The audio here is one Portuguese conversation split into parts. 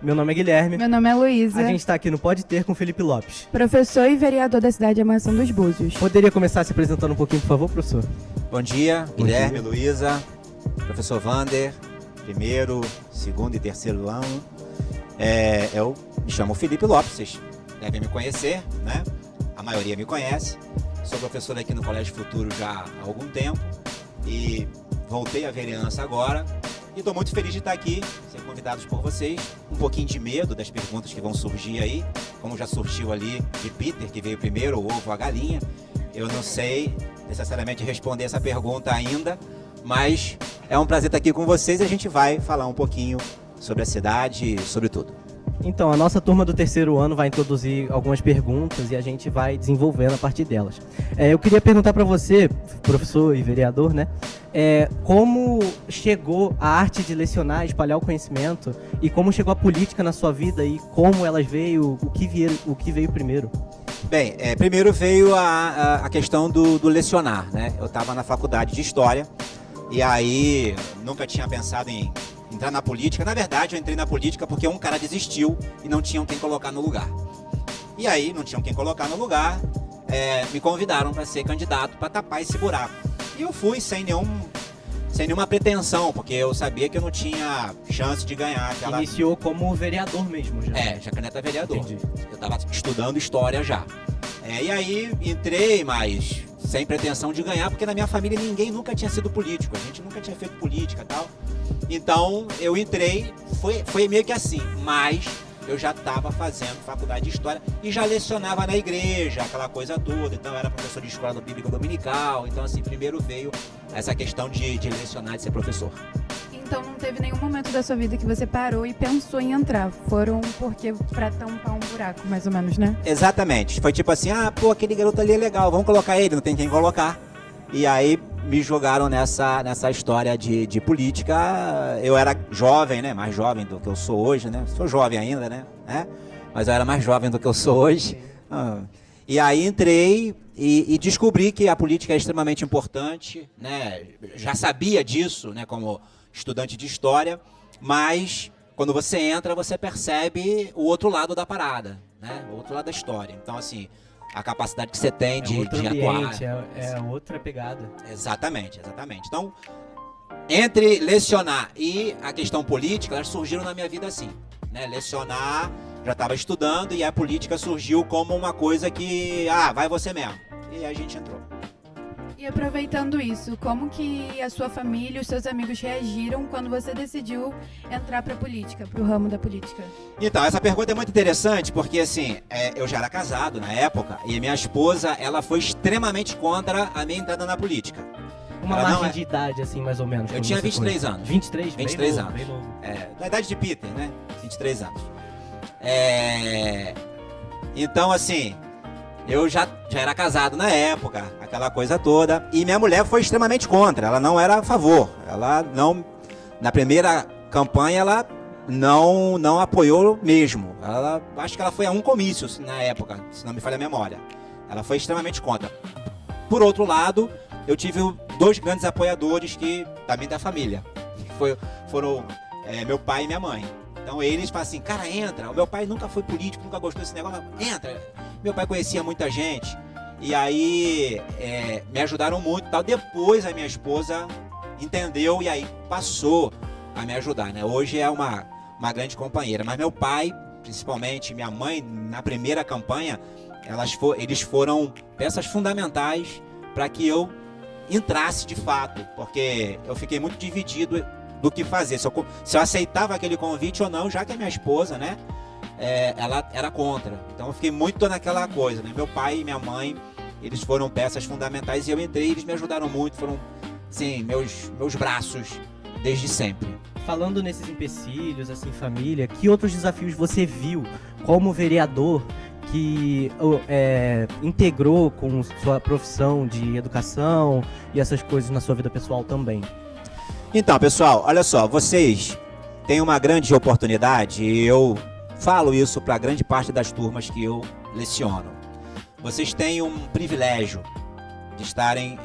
Meu nome é Guilherme. Meu nome é Luísa. A gente está aqui no Pode Ter com Felipe Lopes. Professor e vereador da cidade de Amarção dos Búzios. Poderia começar se apresentando um pouquinho, por favor, professor? Bom dia, Guilherme, Luísa, professor Vander, primeiro, segundo e terceiro ano. Eu me chamo Felipe Lopes, vocês devem me conhecer, né? A maioria me conhece. Sou professor aqui no Colégio Futuro já há algum tempo e voltei à vereança agora. E estou muito feliz de estar aqui, ser convidados por vocês. Um pouquinho de medo das perguntas que vão surgir aí, como já surgiu ali de Peter, que veio primeiro, o ovo ou a galinha. Eu não sei necessariamente responder essa pergunta ainda, mas é um prazer estar aqui com vocês e a gente vai falar um pouquinho sobre a cidade, sobre tudo. Então, a nossa turma do terceiro ano vai introduzir algumas perguntas e a gente vai desenvolvendo a partir delas. Eu queria perguntar para você, professor e vereador, né? Como chegou a arte de lecionar, espalhar o conhecimento e como chegou a política na sua vida e como elas veio, o que veio primeiro? Bem, primeiro veio a questão do lecionar, né? Eu estava na faculdade de História e aí nunca tinha pensado em entrar na política. Na verdade, eu entrei na política porque um cara desistiu e não tinham quem colocar no lugar. E aí, não tinham quem colocar no lugar, me convidaram para ser candidato para tapar esse buraco. E eu fui sem nenhuma pretensão, porque eu sabia que eu não tinha chance de ganhar aquela... Iniciou como vereador mesmo já? Já caneta vereador. Entendi. Eu estava estudando História já. E aí, entrei, mas sem pretensão de ganhar, porque na minha família ninguém nunca tinha sido político, a gente nunca tinha feito política e tal. Então, eu entrei, foi meio que assim, mas eu já estava fazendo faculdade de História e já lecionava na igreja, aquela coisa toda. Então, eu era professor de escola bíblica dominical. Então, assim, primeiro veio essa questão de lecionar, de ser professor. Então não teve nenhum momento da sua vida que você parou e pensou em entrar? Foram porque pra tampar um buraco, mais ou menos, né? Exatamente. Foi tipo assim, aquele garoto ali é legal, vamos colocar ele, não tem quem colocar. E aí me jogaram nessa história de política. Eu era jovem, né? Mais jovem do que eu sou hoje, né? Sou jovem ainda, né? Mas eu era mais jovem do que eu sou hoje. E aí entrei e descobri que a política é extremamente importante, né? Já sabia disso, né? Como estudante de História, mas quando você entra, você percebe o outro lado da parada, né? O outro lado da história. Então, assim, a capacidade que você tem de ambiente, atuar. É outra pegada. Exatamente. Então, entre lecionar e a questão política, elas surgiram na minha vida assim, né? Lecionar, já estava estudando e a política surgiu como uma coisa que, vai você mesmo. E aí a gente entrou. E aproveitando isso, como que a sua família e os seus amigos reagiram quando você decidiu entrar para a política, para o ramo da política? Então, essa pergunta é muito interessante porque, assim, eu já era casado na época e minha esposa, ela foi extremamente contra a minha entrada na política. Uma margem de idade, assim, mais ou menos? Eu tinha 23 anos. 23? 23 anos. Bem novo. Da idade de Peter, né? 23 anos. Então, assim, eu já era casado na época, aquela coisa toda, e minha mulher foi extremamente contra, ela não era a favor, ela não, na primeira campanha ela não apoiou mesmo, acho que ela foi a um comício na época, se não me falha a memória, ela foi extremamente contra. Por outro lado, eu tive dois grandes apoiadores também da família, que foram meu pai e minha mãe. Então eles falam assim, cara, entra. O meu pai nunca foi político, nunca gostou desse negócio, mas entra. Meu pai conhecia muita gente. E aí me ajudaram muito e tal. Depois a minha esposa entendeu e aí passou a me ajudar, né? Hoje é uma grande companheira. Mas meu pai, principalmente, minha mãe, na primeira campanha, eles foram peças fundamentais para que eu entrasse de fato. Porque eu fiquei muito dividido do que fazer, se eu aceitava aquele convite ou não, já que a minha esposa, né, ela era contra. Então eu fiquei muito naquela coisa, né? Meu pai e minha mãe, eles foram peças fundamentais e eu entrei, eles me ajudaram muito, foram, sim, meus braços desde sempre. Falando nesses empecilhos, assim, família, que outros desafios você viu como vereador que integrou com sua profissão de educação e essas coisas na sua vida pessoal também? Então, pessoal, olha só, vocês têm uma grande oportunidade e eu falo isso para grande parte das turmas que eu leciono. Vocês têm um privilégio de estarem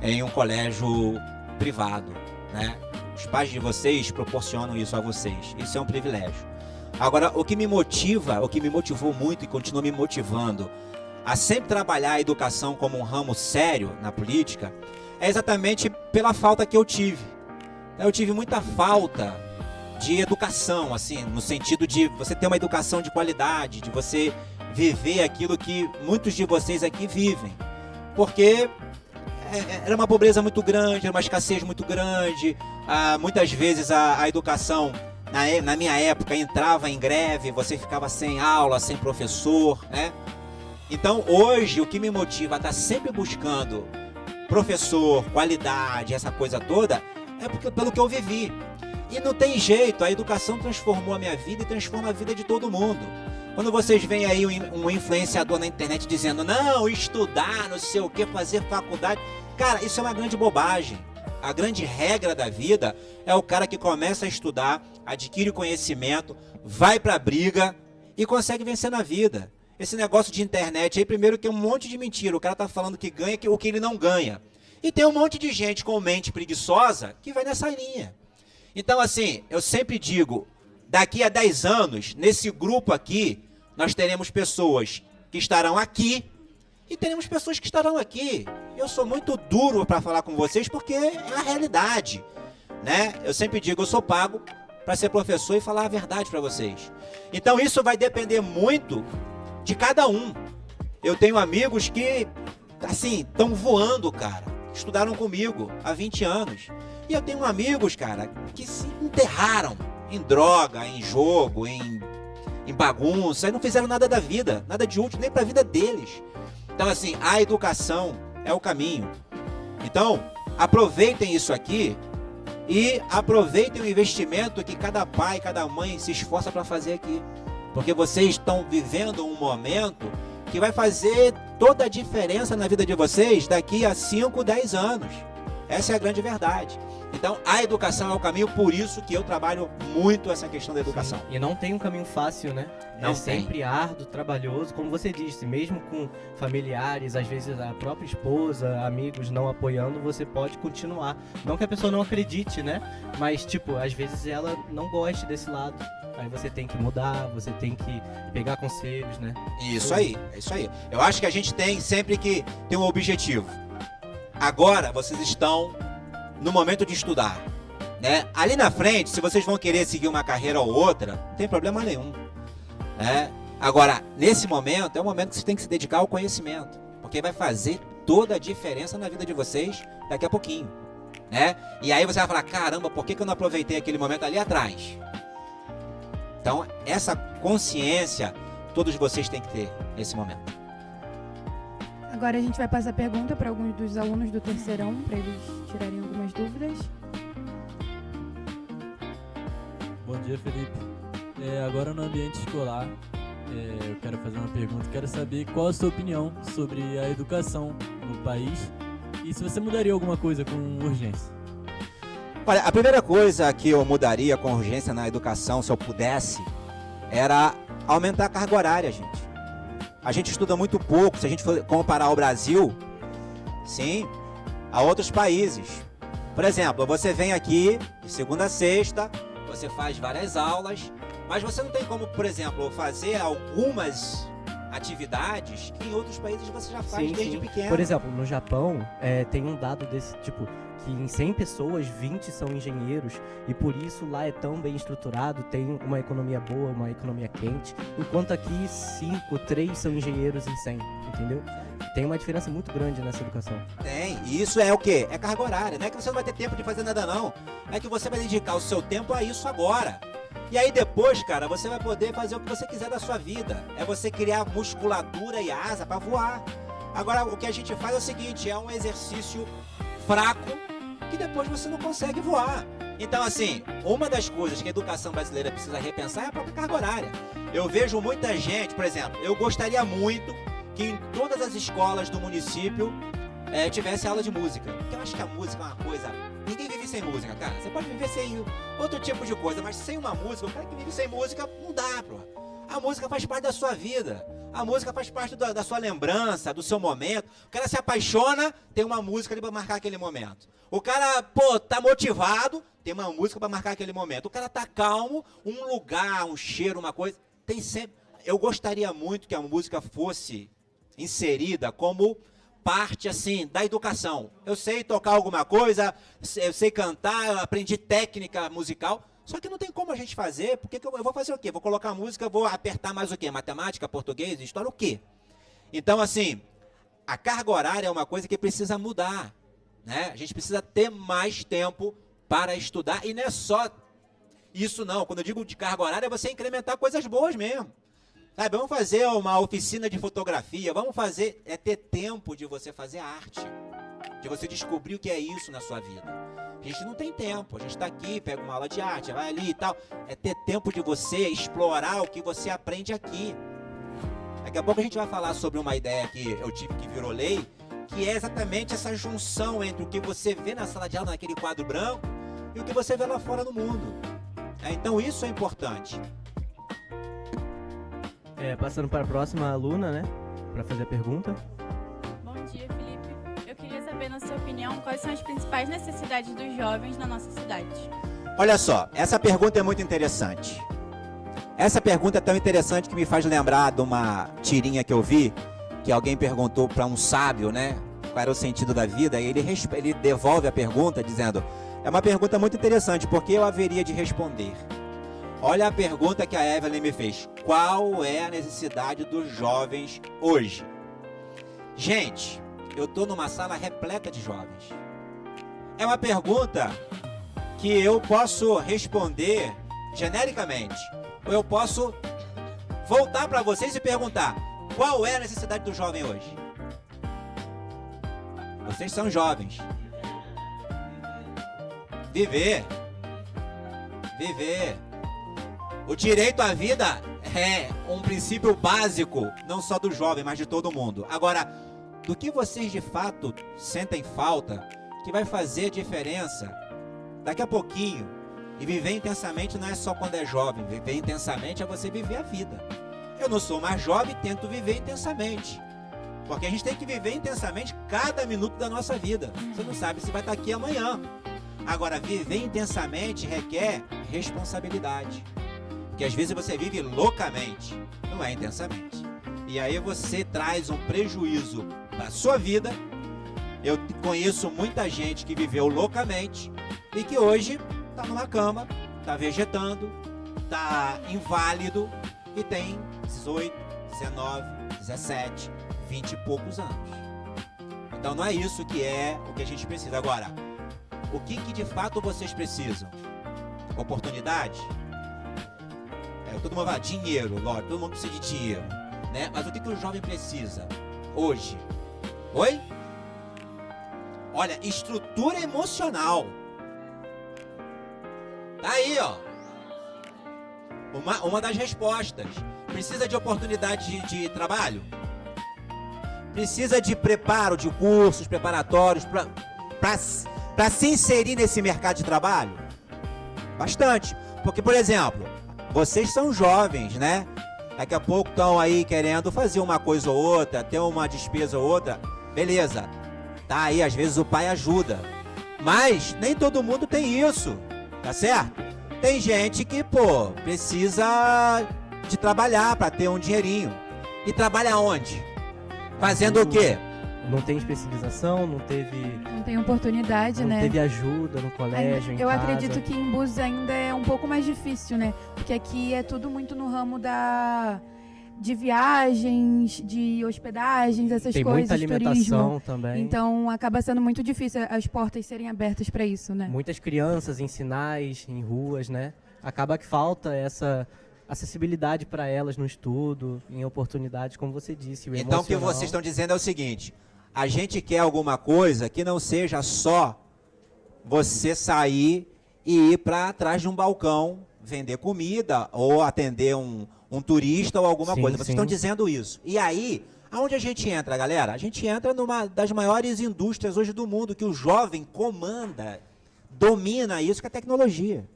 em um colégio privado, né? Os pais de vocês proporcionam isso a vocês. Isso é um privilégio. Agora, o que me motivou muito e continua me motivando a sempre trabalhar a educação como um ramo sério na política, é exatamente pela falta que eu tive. Eu tive muita falta de educação, assim, no sentido de você ter uma educação de qualidade, de você viver aquilo que muitos de vocês aqui vivem. Porque era uma pobreza muito grande, era uma escassez muito grande. Muitas vezes a educação, na minha época, entrava em greve, você ficava sem aula, sem professor, né? Então, hoje, o que me motiva a estar sempre buscando professor, qualidade, essa coisa toda, é pelo que eu vivi. E não tem jeito, a educação transformou a minha vida e transforma a vida de todo mundo. Quando vocês veem aí um influenciador na internet dizendo, não, estudar, não sei o que, fazer faculdade, cara, isso é uma grande bobagem. A grande regra da vida é o cara que começa a estudar, adquire conhecimento, vai pra briga e consegue vencer na vida. Esse negócio de internet aí, primeiro que é um monte de mentira. O cara tá falando que ganha o que ele não ganha. E tem um monte de gente com mente preguiçosa que vai nessa linha. Então, assim, eu sempre digo, daqui a 10 anos, nesse grupo aqui, nós teremos pessoas que estarão aqui e teremos pessoas que estarão aqui. Eu sou muito duro para falar com vocês porque é a realidade, né? Eu sempre digo, eu sou pago para ser professor e falar a verdade para vocês. Então, isso vai depender muito de cada um. Eu tenho amigos que, assim, estão voando, cara. Estudaram comigo há 20 anos. E eu tenho amigos, cara, que se enterraram em droga, em jogo, em bagunça, e não fizeram nada da vida, nada de útil, nem para a vida deles. Então, assim, a educação é o caminho. Então, aproveitem isso aqui e aproveitem o investimento que cada pai, cada mãe se esforça para fazer aqui. Porque vocês estão vivendo um momento que vai fazer toda a diferença na vida de vocês daqui a 5, 10 anos. Essa é a grande verdade. Então, a educação é o caminho, por isso que eu trabalho muito essa questão da educação. Sim. E não tem um caminho fácil, né? Não é sempre árduo, trabalhoso, como você disse, mesmo com familiares, às vezes a própria esposa, amigos não apoiando, você pode continuar. Não que a pessoa não acredite, né? Mas, tipo, às vezes ela não goste desse lado. Aí você tem que mudar, você tem que pegar conselhos, né? Isso aí, é isso aí. Eu acho que a gente tem sempre que ter um objetivo. Agora, vocês estão no momento de estudar, né? Ali na frente, se vocês vão querer seguir uma carreira ou outra, não tem problema nenhum, né? Agora, nesse momento, é o momento que vocês têm que se dedicar ao conhecimento, porque vai fazer toda a diferença na vida de vocês daqui a pouquinho, né? E aí você vai falar, caramba, por que eu não aproveitei aquele momento ali atrás? Então, essa consciência, todos vocês têm que ter nesse momento. Agora a gente vai passar a pergunta para alguns dos alunos do terceirão, para eles tirarem algumas dúvidas. Bom dia, Felipe. Agora no ambiente escolar, eu quero fazer uma pergunta. Quero saber qual a sua opinião sobre a educação no país e se você mudaria alguma coisa com urgência. Olha, a primeira coisa que eu mudaria com urgência na educação, se eu pudesse, era aumentar a carga horária, gente. A gente estuda muito pouco, se a gente for comparar o Brasil, sim, a outros países. Por exemplo, você vem aqui de segunda a sexta, você faz várias aulas, mas você não tem como, por exemplo, fazer algumas atividades que em outros países você já faz desde pequeno. Por exemplo, no Japão, tem um dado desse tipo, que em 100 pessoas, 20 são engenheiros, e por isso lá é tão bem estruturado, tem uma economia boa, uma economia quente, enquanto aqui 3 são engenheiros em 100, entendeu? Tem uma diferença muito grande nessa educação. Tem, e isso é o quê? É carga horária, não é que você não vai ter tempo de fazer nada não, é que você vai dedicar o seu tempo a isso agora. E aí depois, cara, você vai poder fazer o que você quiser da sua vida, é você criar musculatura e asa para voar. Agora, o que a gente faz é o seguinte, é um exercício fraco, que depois você não consegue voar. Então, assim, uma das coisas que a educação brasileira precisa repensar é a própria carga horária. Eu vejo muita gente, por exemplo, eu gostaria muito que em todas as escolas do município tivesse aula de música. Porque eu acho que a música é uma coisa... Ninguém vive sem música, cara. Você pode viver sem outro tipo de coisa, mas sem uma música, o cara que vive sem música, não dá, pô. A música faz parte da sua vida. A música faz parte da sua lembrança, do seu momento. O cara se apaixona, tem uma música ali para marcar aquele momento. O cara, pô, tá motivado, tem uma música para marcar aquele momento. O cara tá calmo, um lugar, um cheiro, uma coisa, tem sempre... Eu gostaria muito que a música fosse inserida como parte, assim, da educação. Eu sei tocar alguma coisa, eu sei cantar, eu aprendi técnica musical, só que não tem como a gente fazer, porque eu vou fazer o quê? Vou colocar a música, vou apertar mais o quê? Matemática, português, história, o quê? Então, assim, a carga horária é uma coisa que precisa mudar, né? A gente precisa ter mais tempo para estudar, e não é só isso não. Quando eu digo de carga horária, é você incrementar coisas boas mesmo. Sabe, vamos fazer uma oficina de fotografia, vamos fazer, é ter tempo de você fazer arte, de você descobrir o que é isso na sua vida. A gente não tem tempo, a gente está aqui, pega uma aula de arte, vai ali e tal, é ter tempo de você explorar o que você aprende aqui. Daqui a pouco a gente vai falar sobre uma ideia que eu tive que virou lei, que é exatamente essa junção entre o que você vê na sala de aula, naquele quadro branco, e o que você vê lá fora no mundo. Então isso é importante. Passando para a próxima aluna, né? Para fazer a pergunta. Bom dia, Felipe. Eu queria saber, na sua opinião, quais são as principais necessidades dos jovens na nossa cidade? Olha só, essa pergunta é muito interessante. Essa pergunta é tão interessante que me faz lembrar de uma tirinha que eu vi, que alguém perguntou para um sábio, né? Qual era o sentido da vida, e ele devolve a pergunta dizendo: é uma pergunta muito interessante, porque eu haveria de responder. Olha a pergunta que a Evelyn me fez. Qual é a necessidade dos jovens hoje? Gente, eu estou numa sala repleta de jovens. É uma pergunta que eu posso responder genericamente. Ou eu posso voltar para vocês e perguntar: qual é a necessidade do jovem hoje? Vocês são jovens. Viver. Viver. O direito à vida é um princípio básico, não só do jovem, mas de todo mundo. Agora, do que vocês de fato sentem falta, que vai fazer diferença daqui a pouquinho? E viver intensamente não é só quando é jovem, viver intensamente é você viver a vida. Eu não sou mais jovem, tento viver intensamente. Porque a gente tem que viver intensamente cada minuto da nossa vida. Você não sabe se vai estar aqui amanhã. Agora, viver intensamente requer responsabilidade. Porque às vezes você vive loucamente, não é intensamente. E aí você traz um prejuízo para a sua vida. Eu conheço muita gente que viveu loucamente e que hoje está numa cama, está vegetando, está inválido e tem 18, 19, 17, 20 e poucos anos. Então não é isso que é o que a gente precisa. Agora, o que de fato vocês precisam? Oportunidade? Todo mundo fala dinheiro, lógico, todo mundo precisa de dinheiro, né? Mas o que o jovem precisa hoje? Oi? Olha, estrutura emocional. Tá aí, ó. Uma das respostas. Precisa de oportunidade de trabalho? Precisa de preparo, de cursos preparatórios para se inserir nesse mercado de trabalho? Bastante. Porque, por exemplo, vocês são jovens, né? Daqui a pouco estão aí querendo fazer uma coisa ou outra, ter uma despesa ou outra. Beleza. Tá aí, às vezes o pai ajuda. Mas nem todo mundo tem isso. Tá certo? Tem gente que, pô, precisa de trabalhar para ter um dinheirinho. E trabalha onde? Fazendo o quê? Não tem especialização, não tem oportunidade, não né? teve ajuda no colégio, em Eu casa. acredito que em Búzios ainda é um pouco mais difícil, né? Porque aqui é tudo muito no ramo de viagens, de hospedagens, essas Tem coisas, muita alimentação turismo. também. Então acaba sendo muito difícil as portas serem abertas para isso, né? Muitas crianças em sinais, em ruas, né? Acaba que falta essa acessibilidade para elas no estudo, em oportunidades, como você disse. Então o que vocês estão dizendo é o seguinte: a gente quer alguma coisa que não seja só você sair e ir para trás de um balcão vender comida ou atender um turista ou alguma coisa. Vocês estão dizendo isso. E aí, aonde a gente entra, galera? A gente entra numa das maiores indústrias hoje do mundo, que o jovem comanda, domina isso, que é a tecnologia.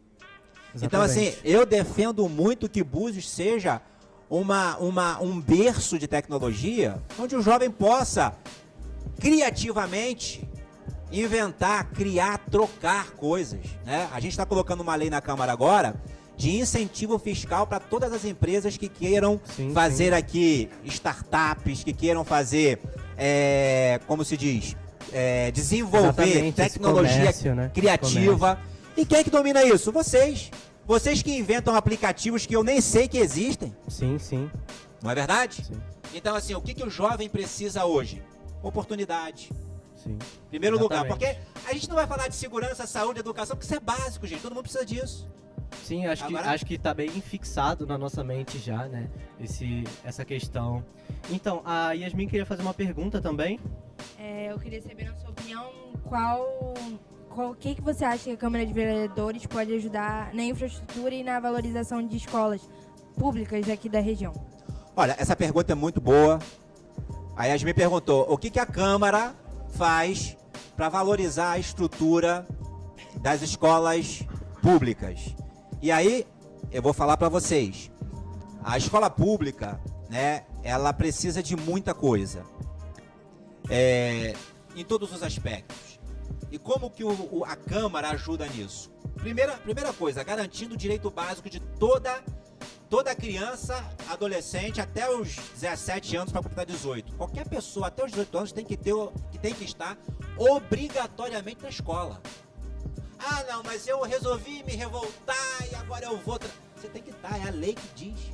Exatamente. Então, assim, eu defendo muito que Búzios seja um berço de tecnologia onde o jovem possa criativamente inventar, criar, trocar coisas, né? A gente está colocando uma lei na Câmara agora de incentivo fiscal para todas as empresas que queiram fazer aqui startups, que queiram fazer, como se diz, desenvolver Exatamente, tecnologia comércio, né? criativa. E quem é que domina isso? Vocês. Vocês que inventam aplicativos que eu nem sei que existem. Sim, sim. Não é verdade? Sim. Então, assim, o que o jovem precisa hoje? Oportunidade. Sim. Primeiro lugar, Exatamente. porque a gente não vai falar de segurança, saúde, educação, porque isso é básico, gente. Todo mundo precisa disso. Sim, acho que tá bem fixado na nossa mente já, né? Essa questão. Então, a Yasmin queria fazer uma pergunta também. Eu queria saber, na sua opinião, o que você acha que a Câmara de Vereadores pode ajudar na infraestrutura e na valorização de escolas públicas aqui da região? Olha, essa pergunta é muito boa. A Yasmin perguntou, o que a Câmara faz para valorizar a estrutura das escolas públicas? E aí, eu vou falar para vocês. A escola pública, né, ela precisa de muita coisa. Em todos os aspectos. E como que a Câmara ajuda nisso? Primeira coisa, garantindo o direito básico de toda criança, adolescente, até os 17 anos para completar 18. Qualquer pessoa até os 18 anos tem que estar obrigatoriamente na escola. Ah, não, mas eu resolvi me revoltar e agora eu vou... Você tem que estar, é a lei que diz.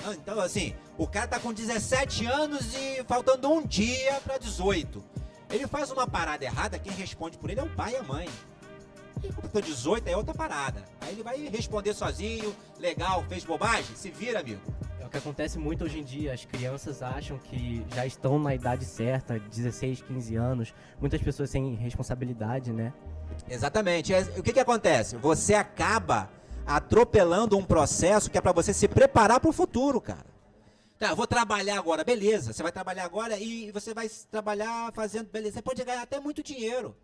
Não, então, assim, o cara tá com 17 anos e faltando um dia para 18. Ele faz uma parada errada, quem responde por ele é o pai e a mãe. E completou 18 é outra parada. Aí ele vai responder sozinho, legal, fez bobagem, se vira, amigo. É o que acontece muito hoje em dia. As crianças acham que já estão na idade certa, 16, 15 anos. Muitas pessoas sem responsabilidade, né? Exatamente. O que acontece? Você acaba atropelando um processo que é para você se preparar para o futuro, cara. Tá, eu vou trabalhar agora, beleza. Você vai trabalhar agora e você vai trabalhar fazendo, beleza. Você pode ganhar até muito dinheiro.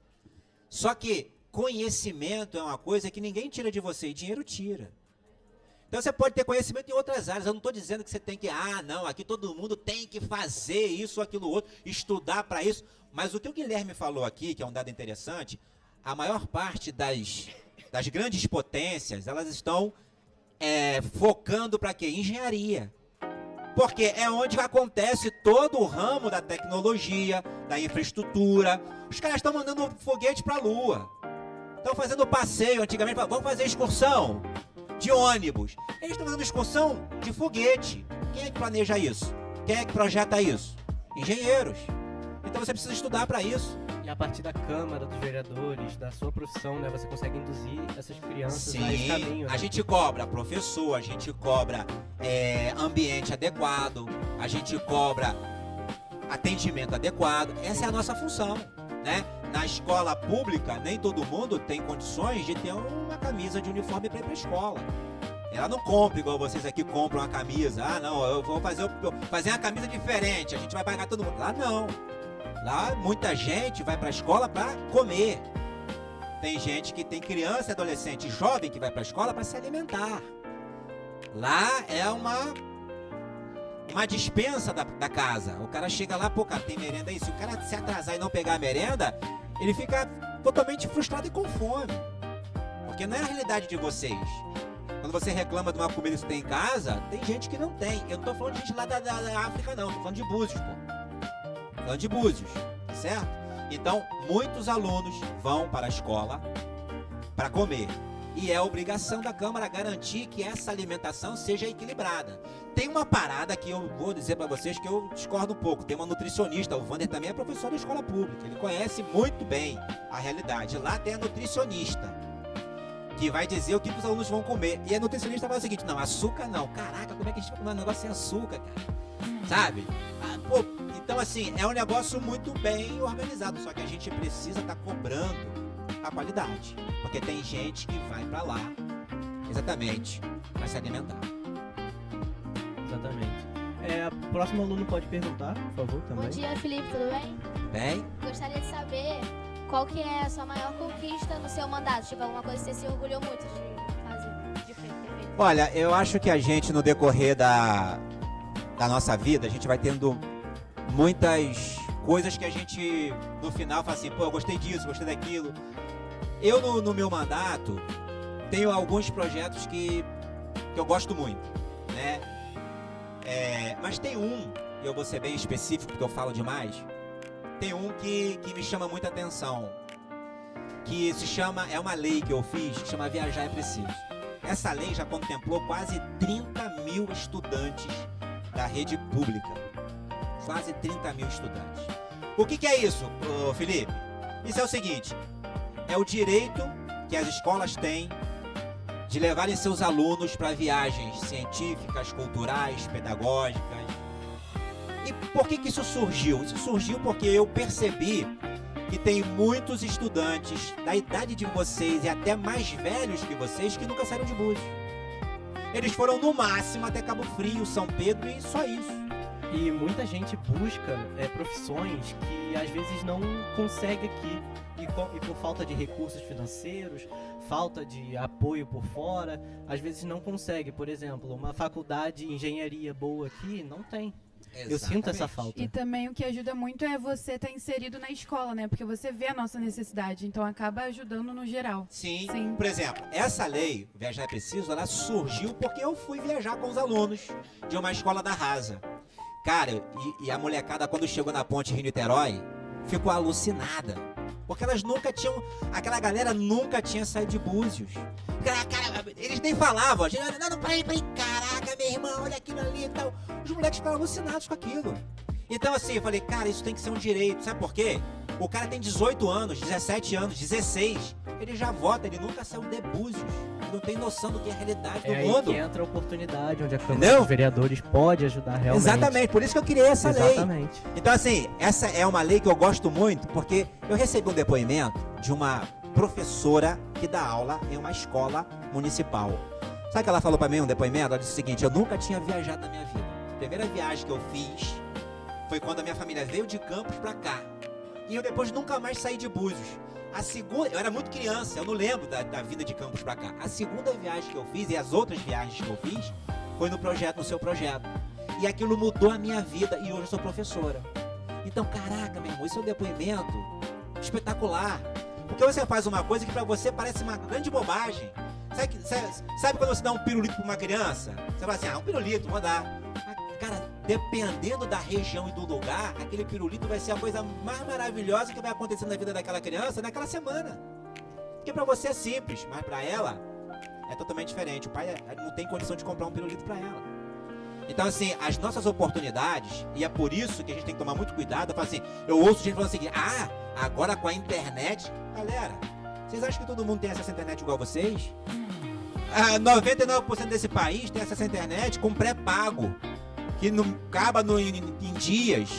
Só que conhecimento é uma coisa que ninguém tira de você e dinheiro tira. Então você pode ter conhecimento em outras áreas. Eu não estou dizendo que você tem que, não, aqui todo mundo tem que fazer isso, aquilo, outro, estudar para isso. Mas o que o Guilherme falou aqui, que é um dado interessante, a maior parte das grandes potências, elas estão focando para quê? Engenharia. Porque é onde acontece todo o ramo da tecnologia, da infraestrutura. Os caras estão mandando foguete para a Lua. Estão fazendo passeio, antigamente, vamos fazer excursão de ônibus. Eles estão fazendo excursão de foguete. Quem é que planeja isso? Quem é que projeta isso? Engenheiros. Então você precisa estudar para isso. E a partir da Câmara, dos vereadores, da sua profissão, né, você consegue induzir essas crianças Sim, a esse caminho. Né? A gente cobra professor, a gente cobra ambiente adequado, a gente cobra atendimento adequado. Essa é a nossa função, né? Na escola pública, nem todo mundo tem condições de ter uma camisa de uniforme para ir para a escola. Ela não compra igual vocês aqui compram uma camisa. Ah, não, eu vou fazer uma camisa diferente, a gente vai pagar todo mundo. Lá não. Lá muita gente vai para a escola para comer. Tem gente que tem criança, adolescente, jovem que vai para a escola para se alimentar. Lá é uma dispensa da casa. O cara chega lá, pô, cara, tem merenda aí. Se o cara se atrasar e não pegar a merenda, ele fica totalmente frustrado e com fome. Porque não é a realidade de vocês. Quando você reclama de uma comida que você tem em casa, tem gente que não tem. Eu não tô falando de gente lá da África, não. Tô falando de Búzios, pô. Falando de Búzios, certo? Então, muitos alunos vão para a escola para comer. E é obrigação da Câmara garantir que essa alimentação seja equilibrada. Tem uma parada que eu vou dizer para vocês que eu discordo um pouco. Tem uma nutricionista, o Vander também é professor da escola pública. Ele conhece muito bem a realidade. Lá tem a nutricionista, que vai dizer o que os alunos vão comer. E a nutricionista fala o seguinte, não, açúcar não. Caraca, como é que a gente vai comer um negócio sem açúcar, cara? Sabe? Então, assim, é um negócio muito bem organizado. Só que a gente precisa estar cobrando a qualidade. Porque tem gente que vai pra lá, exatamente, para se alimentar. Exatamente. O próximo aluno pode perguntar, por favor, também. Bom dia, Felipe, tudo bem? Bem? Gostaria de saber qual que é a sua maior conquista no seu mandato. Tipo, alguma coisa que você se orgulhou muito de fazer, de ter feito. Olha, eu acho que a gente, no decorrer da nossa vida, a gente vai tendo muitas coisas que a gente, no final, fala assim, pô, eu gostei disso, gostei daquilo. Eu, no meu mandato, tenho alguns projetos que eu gosto muito, né? Mas tem um, e eu vou ser bem específico porque eu falo demais, tem um que me chama muita atenção, que se chama, é uma lei que eu fiz, que chama Viajar é Preciso. Essa lei já contemplou quase 30 mil estudantes da rede pública. Quase 30 mil estudantes. O que é isso, Felipe? Isso é o seguinte, é o direito que as escolas têm de levarem seus alunos para viagens científicas, culturais, pedagógicas. E por que isso surgiu? Isso surgiu porque eu percebi que tem muitos estudantes da idade de vocês e até mais velhos que vocês que nunca saíram de Búzios. Eles foram no máximo até Cabo Frio, São Pedro e só isso. E muita gente busca profissões que às vezes não consegue aqui. E por falta de recursos financeiros, falta de apoio por fora, às vezes não consegue. Por exemplo, uma faculdade de engenharia boa aqui não tem. Exatamente. Eu sinto essa falta. E também o que ajuda muito é você estar inserido na escola, né? Porque você vê a nossa necessidade, então acaba ajudando no geral. Sim. Sim. Por exemplo, essa lei, Viajar é Preciso, ela surgiu porque eu fui viajar com os alunos de uma escola da Rasa. Cara, e a molecada, quando chegou na ponte Rio-Niterói, ficou alucinada. Porque elas nunca tinham, aquela galera nunca tinha saído de Búzios. Cara, eles nem falavam. A gente, não, peraí, caraca, meu irmão, olha aquilo ali e tal. Os moleques ficaram alucinados com aquilo. Então assim, eu falei, cara, isso tem que ser um direito. Sabe por quê? O cara tem 18 anos, 17 anos, 16. Ele já vota, ele nunca saiu de Búzios. Ele não tem noção do que é a realidade do É aí mundo. que entra a oportunidade, onde a Câmara Entendeu? dos Vereadores pode ajudar realmente. Exatamente, por isso que eu criei essa lei. Exatamente. Então assim, essa é uma lei que eu gosto muito, porque eu recebi um depoimento de uma professora que dá aula em uma escola municipal. Sabe o que ela falou pra mim, um depoimento? Ela disse o seguinte, eu nunca tinha viajado na minha vida. A primeira viagem que eu fiz foi quando a minha família veio de Campos pra cá. E eu depois nunca mais saí de Búzios. A segunda, eu era muito criança, eu não lembro da vida de Campos pra cá. A segunda viagem que eu fiz, e as outras viagens que eu fiz, foi no seu projeto. E aquilo mudou a minha vida, e hoje eu sou professora. Então, caraca, meu irmão, isso é um depoimento espetacular. Porque você faz uma coisa que pra você parece uma grande bobagem. Sabe quando você dá um pirulito pra uma criança? Você fala assim, um pirulito, vou dar. Cara, dependendo da região e do lugar, aquele pirulito vai ser a coisa mais maravilhosa que vai acontecer na vida daquela criança naquela semana. Porque pra você é simples, mas pra ela é totalmente diferente. O pai não tem condição de comprar um pirulito pra ela. Então assim, as nossas oportunidades, e é por isso que a gente tem que tomar muito cuidado, assim, eu ouço gente falando o seguinte, agora com a internet, galera, vocês acham que todo mundo tem acesso à internet igual vocês? 99% desse país tem acesso à internet com pré-pago, que não acaba em dias.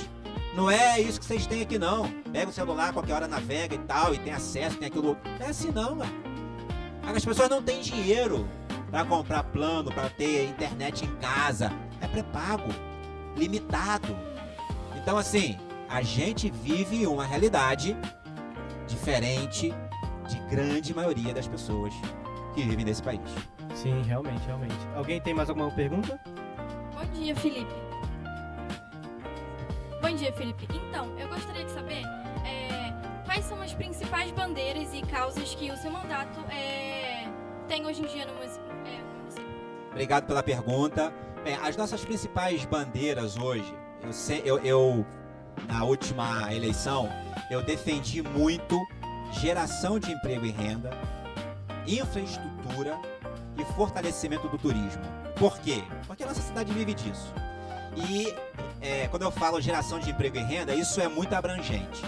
Não é isso que vocês têm aqui não. Pega o celular, qualquer hora navega e tal, e tem acesso, tem aquilo. Não é assim não, velho. As pessoas não têm dinheiro para comprar plano, para ter internet em casa. É pré-pago, limitado. Então assim, a gente vive uma realidade diferente de grande maioria das pessoas que vivem nesse país. Sim, realmente. Alguém tem mais alguma pergunta? Bom dia, Felipe. Bom dia, Felipe. Então, eu gostaria de saber quais são as principais bandeiras e causas que o seu mandato tem hoje em dia no município. Obrigado pela pergunta. Bem, as nossas principais bandeiras hoje, eu na última eleição, eu defendi muito geração de emprego e renda, infraestrutura e fortalecimento do turismo. Por quê? Porque a nossa cidade vive disso. E quando eu falo geração de emprego e renda, isso é muito abrangente.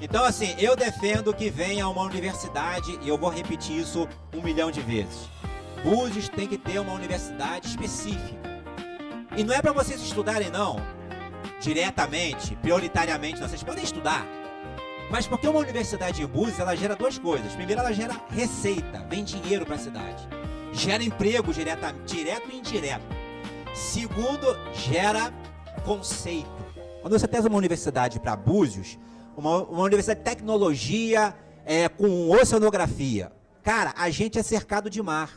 Então assim, eu defendo que venha uma universidade, e eu vou repetir isso 1 milhão de vezes. Búzios tem que ter uma universidade específica. E não é para vocês estudarem não, diretamente, prioritariamente, não. Vocês podem estudar. Mas porque uma universidade em Búzios, ela gera duas coisas. Primeiro, ela gera receita, vem dinheiro para a cidade. Gera emprego direto e indireto. Segundo, gera conceito. Quando você traz uma universidade para Búzios, uma universidade de tecnologia com oceanografia, cara, a gente é cercado de mar.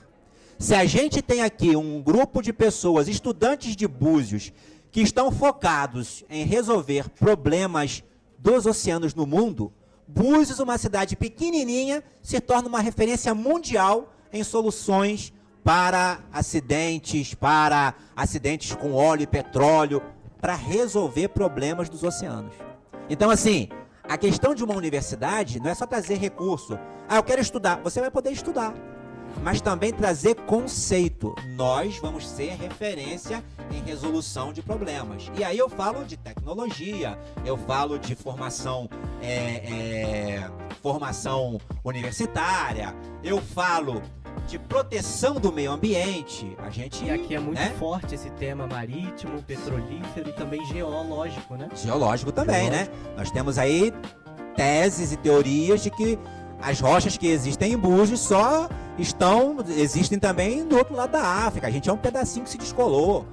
Se a gente tem aqui um grupo de pessoas, estudantes de Búzios, que estão focados em resolver problemas dos oceanos no mundo, Búzios, uma cidade pequenininha, se torna uma referência mundial em soluções para acidentes com óleo e petróleo, para resolver problemas dos oceanos. Então, assim, a questão de uma universidade não é só trazer recurso. Ah, eu quero estudar. Você vai poder estudar, mas também trazer conceito. Nós vamos ser referência em resolução de problemas. E aí eu falo de tecnologia, eu falo de formação universitária, eu falo de proteção do meio ambiente. A gente, E aqui é muito né? forte esse tema marítimo, petrolífero e também geológico, né? Geológico também, Geológico. né? Nós temos aí teses e teorias de que as rochas que existem em Búzios existem também do outro lado da África. A gente é um pedacinho que se descolou.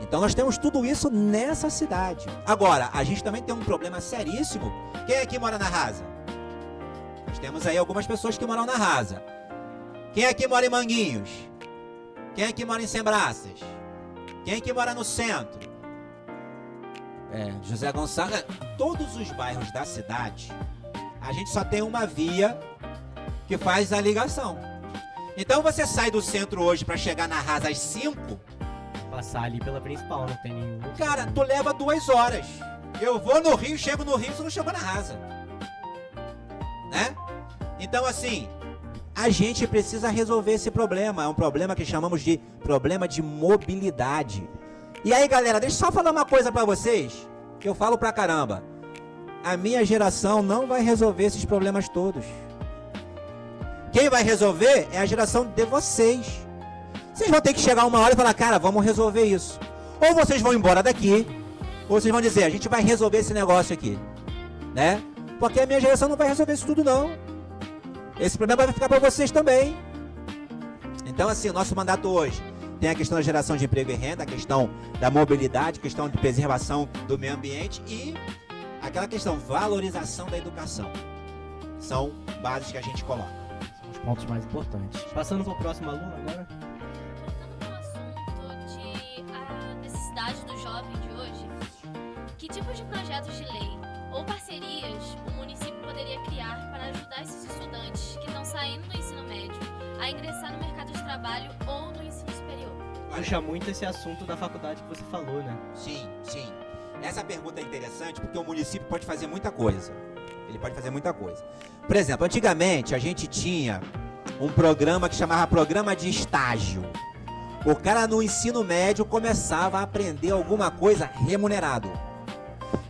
Então nós temos tudo isso nessa cidade. Agora, a gente também tem um problema seríssimo. Quem aqui mora na Rasa? Nós temos aí algumas pessoas que moram na Rasa. Quem aqui mora em Manguinhos? Quem aqui mora em Sembraças? Quem aqui mora no centro? José Gonçalves. Todos os bairros da cidade, a gente só tem uma via que faz a ligação. Então você sai do centro hoje para chegar na Rasa às 5, Passar ali pela principal, não tem nenhum outro. cara, tu leva 2 horas. Eu vou no Rio, chego no Rio, você não chegou na Rasa. Né? Então, assim, a gente precisa resolver esse problema. É um problema que chamamos de problema de mobilidade. E aí, galera, deixa eu só falar uma coisa pra vocês, que eu falo pra caramba. A minha geração não vai resolver esses problemas todos. Quem vai resolver é a geração de vocês. Vocês vão ter que chegar uma hora e falar, cara, vamos resolver isso. Ou vocês vão embora daqui, ou vocês vão dizer, a gente vai resolver esse negócio aqui, né? Porque a minha geração não vai resolver isso tudo, não. Esse problema vai ficar para vocês também. Então, assim, o nosso mandato hoje tem a questão da geração de emprego e renda, a questão da mobilidade, a questão de preservação do meio ambiente e aquela questão, valorização da educação. São bases que a gente coloca. São os pontos mais importantes. Passando para o próximo aluno agora. Voltando ao assunto de a necessidade do jovem de hoje, que tipos de projetos de lei ou parcerias o município poderia criar para ajudar esses estudantes que estão saindo do ensino médio a ingressar no mercado de trabalho ou no ensino superior? Puxa muito esse assunto da faculdade que você falou, né? Sim, sim. Essa pergunta é interessante porque o município pode fazer muita coisa. Ele pode fazer muita coisa. Por exemplo, antigamente a gente tinha um programa que chamava Programa de Estágio. O cara no ensino médio começava a aprender alguma coisa remunerado.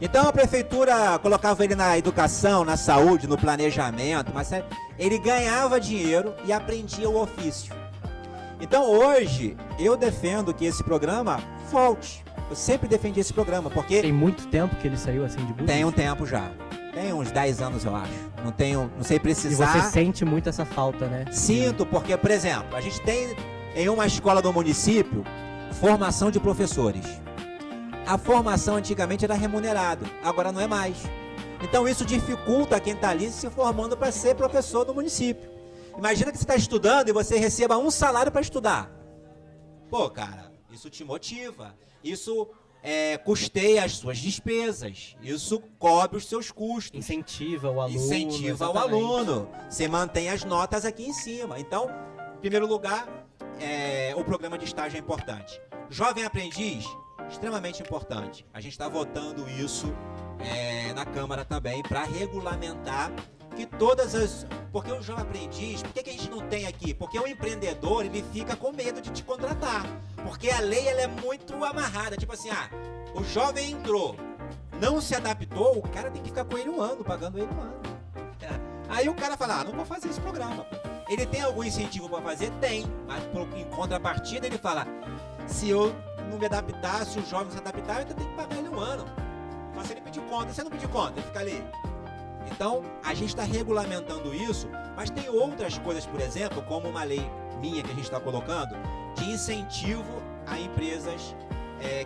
Então a prefeitura colocava ele na educação, na saúde, no planejamento, mas ele ganhava dinheiro e aprendia o ofício. Então hoje eu defendo que esse programa volte. Eu sempre defendi esse programa, porque Tem muito tempo que ele saiu assim de Búzios? tem um tempo já. Tem uns 10 anos, eu acho. Não sei E precisar. você sente muito essa falta, né? Sinto, porque, por exemplo, a gente tem em uma escola do município formação de professores. A formação antigamente era remunerado, agora não é mais. Então isso dificulta quem está ali se formando para ser professor do município. Imagina que você está estudando e você receba um salário para estudar. Pô, cara, isso te motiva. Isso custeia as suas despesas. Isso cobre os seus custos. Incentiva o aluno. Incentiva o exatamente. aluno. Você mantém as notas aqui em cima. Então, em primeiro lugar, o programa de estágio é importante. Jovem aprendiz, extremamente importante. A gente está votando isso na Câmara também para regulamentar que todas as... Porque o jovem aprendiz, por que a gente não tem aqui? Porque o empreendedor, ele fica com medo de te contratar. Porque a lei, ela é muito amarrada. Tipo assim, o jovem entrou, não se adaptou, o cara tem que ficar com ele um ano, pagando ele um ano. Aí o cara fala, não vou fazer esse programa. Ele tem algum incentivo para fazer? Tem. Mas em contrapartida ele fala, se eu não me adaptar, se o jovem se adaptar, eu tenho que pagar ele um ano. Mas se ele pedir conta, se ele não pedir conta, ele fica ali. Então, a gente está regulamentando isso, mas tem outras coisas, por exemplo, como uma lei minha que a gente está colocando, de incentivo a empresas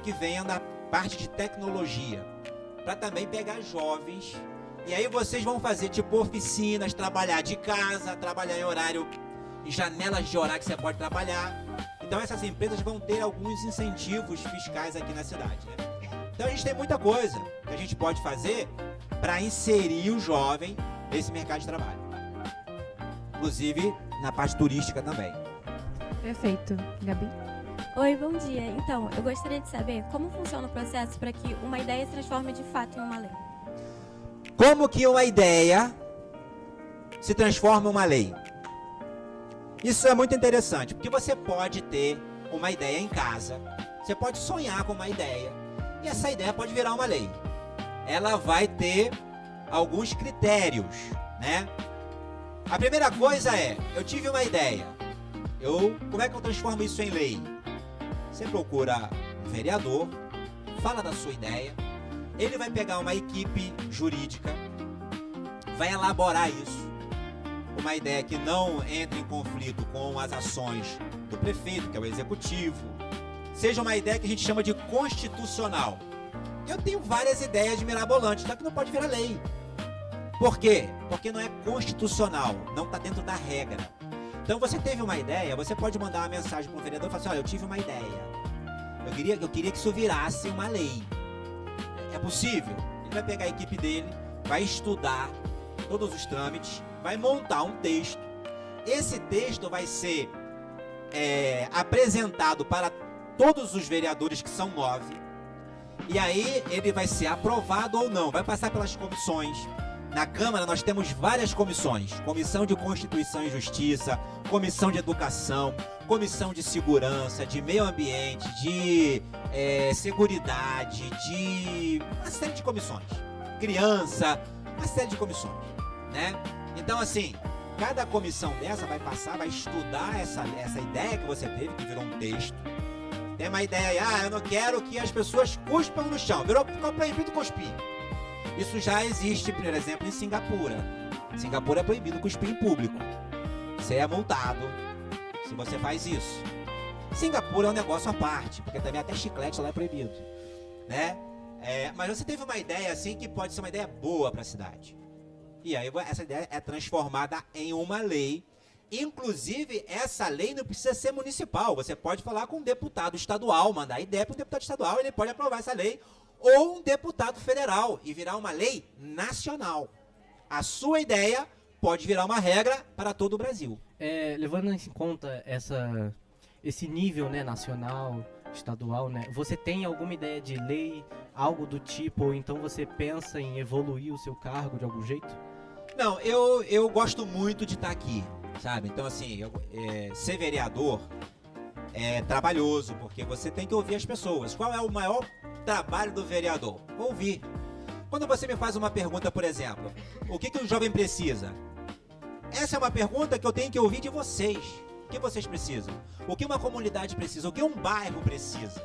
que venham da parte de tecnologia, para também pegar jovens. E aí vocês vão fazer tipo oficinas, trabalhar de casa, trabalhar em horário janelas de horário que você pode trabalhar. Então essas empresas vão ter alguns incentivos fiscais aqui na cidade, né? Então a gente tem muita coisa que a gente pode fazer para inserir o jovem nesse mercado de trabalho. Inclusive na parte turística também. Perfeito. Gabi? Oi, bom dia. Então, eu gostaria de saber como funciona o processo para que uma ideia se transforme de fato em uma lei. Como que uma ideia se transforma em uma lei? Isso é muito interessante, porque você pode ter uma ideia em casa, você pode sonhar com uma ideia, e essa ideia pode virar uma lei. Ela vai ter alguns critérios, né? A primeira coisa é, eu tive uma ideia, como é que eu transformo isso em lei? Você procura um vereador, fala da sua ideia, ele vai pegar uma equipe jurídica, vai elaborar isso, uma ideia que não entre em conflito com as ações do prefeito, que é o executivo, seja uma ideia que a gente chama de constitucional. Eu tenho várias ideias mirabolantes, só que não pode virar lei. Por quê? Porque não é constitucional, não está dentro da regra. Então você teve uma ideia, você pode mandar uma mensagem para o vereador e falar assim, olha, eu tive uma ideia. Eu queria que isso virasse uma lei. É possível? Ele vai pegar a equipe dele, vai estudar todos os trâmites, vai montar um texto. Esse texto vai ser apresentado para todos os vereadores, que são 9. E aí ele vai ser aprovado ou não, vai passar pelas comissões. Na Câmara nós temos várias comissões, Comissão de Constituição e Justiça, Comissão de Educação, Comissão de Segurança, de Meio Ambiente, de Seguridade, de uma série de comissões, Criança, uma série de comissões, né? Então assim, cada comissão dessa vai passar, vai estudar essa ideia que você teve, que virou um texto. Tem uma ideia aí, eu não quero que as pessoas cuspam no chão, ficou proibido cuspir. Isso já existe, por exemplo, em Singapura. Em Singapura é proibido cuspir em público. Você é multado se você faz isso. Singapura é um negócio à parte, porque também até chiclete lá é proibido, né? Mas você teve uma ideia assim que pode ser uma ideia boa para a cidade. E aí essa ideia é transformada em uma lei. Inclusive, essa lei não precisa ser municipal. Você pode falar com um deputado estadual, mandar ideia para um deputado estadual, ele pode aprovar essa lei. Ou um deputado federal e virar uma lei nacional. A sua ideia pode virar uma regra para todo o Brasil. Levando em conta esse nível, né, nacional, estadual, né, você tem alguma ideia de lei, algo do tipo, ou então você pensa em evoluir o seu cargo de algum jeito? Não, eu gosto muito de estar aqui, sabe? Então, assim, ser vereador é trabalhoso, porque você tem que ouvir as pessoas. Qual é o maior trabalho do vereador? Ouvir. Quando você me faz uma pergunta, por exemplo, o que o jovem precisa? Essa é uma pergunta que eu tenho que ouvir de vocês. O que vocês precisam? O que uma comunidade precisa? O que um bairro precisa?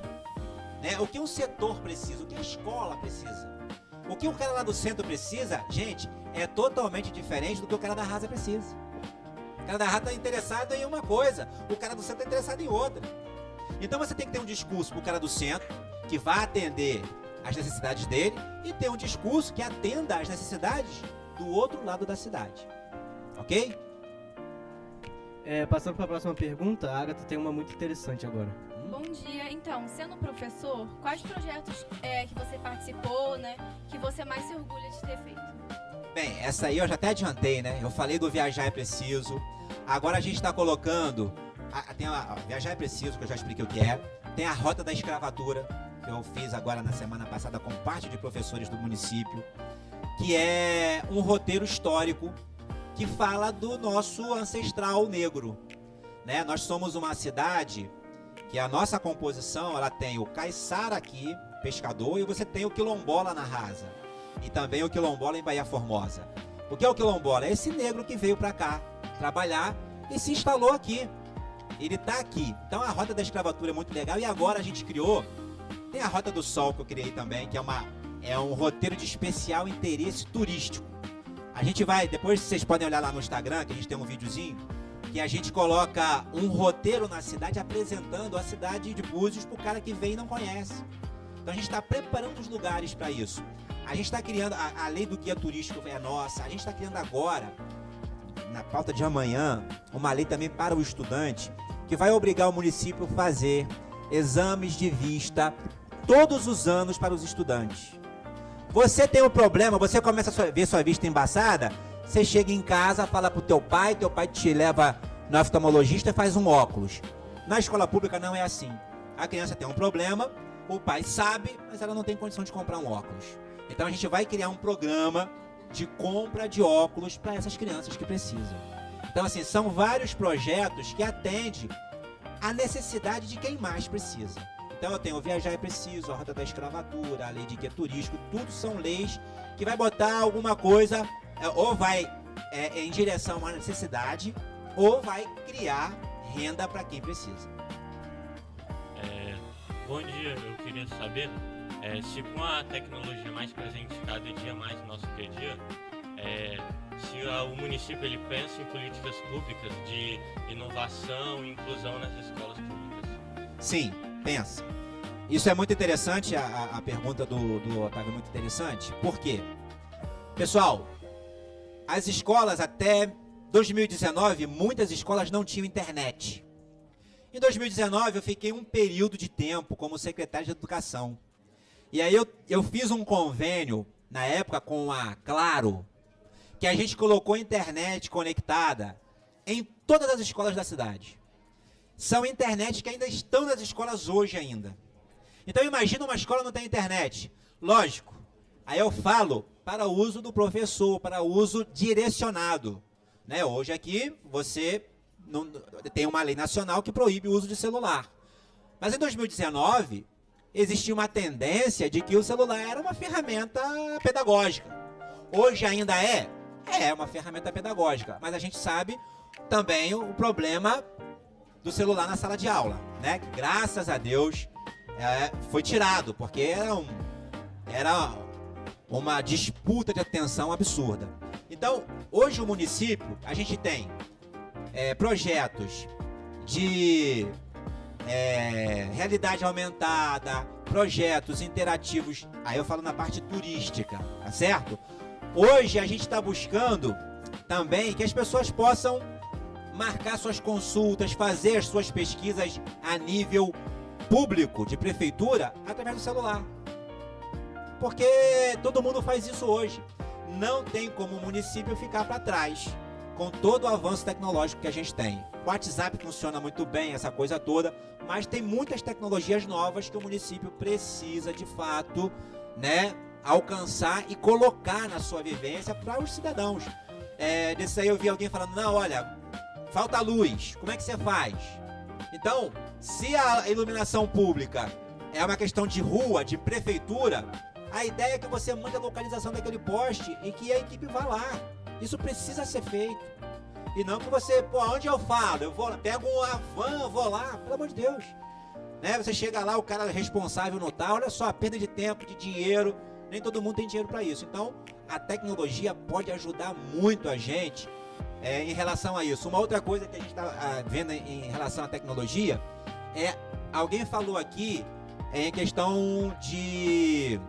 Né? O que um setor precisa? O que a escola precisa? O que o cara lá do centro precisa, gente, é totalmente diferente do que o cara da raça precisa. O cara da raça está interessado em uma coisa, o cara do centro está interessado em outra. Então você tem que ter um discurso para o cara do centro, que vai atender às necessidades dele, e ter um discurso que atenda às necessidades do outro lado da cidade. Ok? Passando para a próxima pergunta, a Agatha tem uma muito interessante agora. Bom dia. Então, sendo professor, quais projetos que você participou, né, que você mais se orgulha de ter feito? Bem, essa aí eu já até adiantei, né? Eu falei do Viajar é Preciso. Agora a gente está colocando... Tem Viajar é Preciso, que eu já expliquei o que é. Tem a Rota da Escravatura, que eu fiz agora na semana passada com parte de professores do município, que é um roteiro histórico que fala do nosso ancestral negro, né? Nós somos uma cidade que a nossa composição, ela tem o caiçara aqui, pescador, e você tem o quilombola na Rasa, e também o quilombola em Bahia Formosa. O que é o quilombola? É esse negro que veio para cá trabalhar e se instalou aqui. Ele está aqui. Então a Rota da Escravatura é muito legal, e agora a gente criou, tem a Rota do Sol que eu criei também, que é um roteiro de especial interesse turístico. A gente vai, depois vocês podem olhar lá no Instagram, que a gente tem um videozinho, que a gente coloca um roteiro na cidade apresentando a cidade de Búzios para o cara que vem e não conhece. Então a gente está preparando os lugares para isso. A gente está criando, a lei do guia turístico é nossa, a gente está criando agora na pauta de amanhã uma lei também para o estudante que vai obrigar o município a fazer exames de vista todos os anos para os estudantes. Você tem um problema, você começa a ver sua vista embaçada, você chega em casa, fala pro teu pai te leva no oftalmologista e faz um óculos. Na escola pública não é assim. A criança tem um problema, o pai sabe, mas ela não tem condição de comprar um óculos. Então a gente vai criar um programa de compra de óculos para essas crianças que precisam. Então assim, são vários projetos que atendem à necessidade de quem mais precisa. Então eu tenho o Viajar é Preciso, a Rota da Escravatura, a Lei de Guia Turístico, tudo são leis que vai botar alguma coisa, ou vai em direção a uma necessidade, ou vai criar renda para quem precisa. Bom dia, eu queria saber se com a tecnologia mais presente cada dia mais no nosso dia a dia, se o município ele pensa em políticas públicas de inovação e inclusão nas escolas públicas. Sim, pensa. Isso é muito interessante, a pergunta do Otávio é muito interessante. Por quê? Pessoal, as escolas até 2019, muitas escolas não tinham internet. Em 2019, eu fiquei um período de tempo como secretário de Educação. E aí eu fiz um convênio, na época, com a Claro, que a gente colocou a internet conectada em todas as escolas da cidade. São internet que ainda estão nas escolas hoje ainda. Então imagina uma escola não tem internet. Lógico, aí eu falo para o uso do professor, para o uso direcionado. Né? Hoje aqui você não, tem uma lei nacional que proíbe o uso de celular. Mas em 2019, existia uma tendência de que o celular era uma ferramenta pedagógica. Hoje ainda é uma ferramenta pedagógica, mas a gente sabe também o problema do celular na sala de aula, né? Que, graças a Deus foi tirado, porque era uma disputa de atenção absurda. Então, hoje o município, a gente tem projetos de realidade aumentada, projetos interativos, aí eu falo na parte turística, tá certo? Hoje a gente está buscando também que as pessoas possam marcar suas consultas, fazer as suas pesquisas a nível público de prefeitura através do celular. Porque todo mundo faz isso hoje. Não tem como o município ficar para trás com todo o avanço tecnológico que a gente tem. O WhatsApp funciona muito bem, essa coisa toda, mas tem muitas tecnologias novas que o município precisa, de fato, né, alcançar e colocar na sua vivência para os cidadãos. Desse aí eu vi alguém falando, não, olha, falta luz, como é que você faz? Então, se a iluminação pública é uma questão de rua, de prefeitura, a ideia é que você mande a localização daquele poste e que a equipe vá lá. Isso precisa ser feito. E não que você, onde eu falo? Eu vou, pego uma van, vou lá, pelo amor de Deus. Né? Você chega lá, o cara responsável não tá, olha só, a perda de tempo, de dinheiro, nem todo mundo tem dinheiro para isso. Então, a tecnologia pode ajudar muito a gente em relação a isso. Uma outra coisa que a gente está vendo em relação à tecnologia alguém falou aqui em questão de...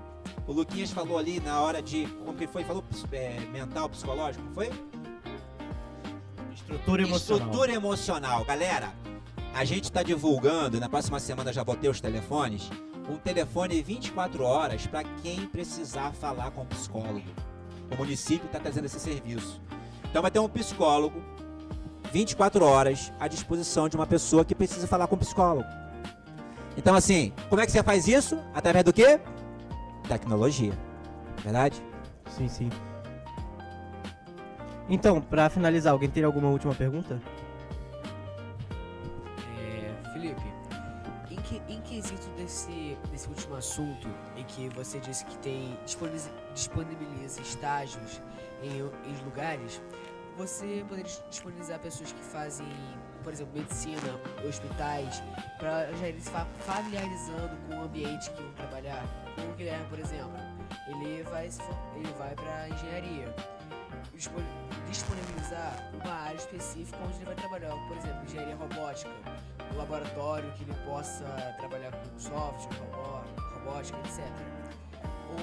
O Luquinhas falou ali na hora de... Como que foi? Falou mental, psicológico, não foi? Estrutura emocional. Estrutura emocional. Galera, a gente está divulgando, na próxima semana já vou ter os telefones, um telefone 24 horas para quem precisar falar com o psicólogo. O município está trazendo esse serviço. Então vai ter um psicólogo 24 horas à disposição de uma pessoa que precisa falar com o psicólogo. Então assim, como é que você faz isso? Através do quê? Tecnologia. Verdade? Sim, sim. Então, para finalizar, alguém tem alguma última pergunta? Felipe, em quesito desse último assunto, em que você disse que disponibiliza estágios em lugares, você poderia disponibilizar pessoas que fazem, por exemplo, medicina, hospitais, para já ir se familiarizando com o ambiente que vão trabalhar? Como o Guilherme, por exemplo, ele vai para engenharia. Disponibilizar uma área específica onde ele vai trabalhar, por exemplo, engenharia robótica, um laboratório que ele possa trabalhar com software, robótica, etc.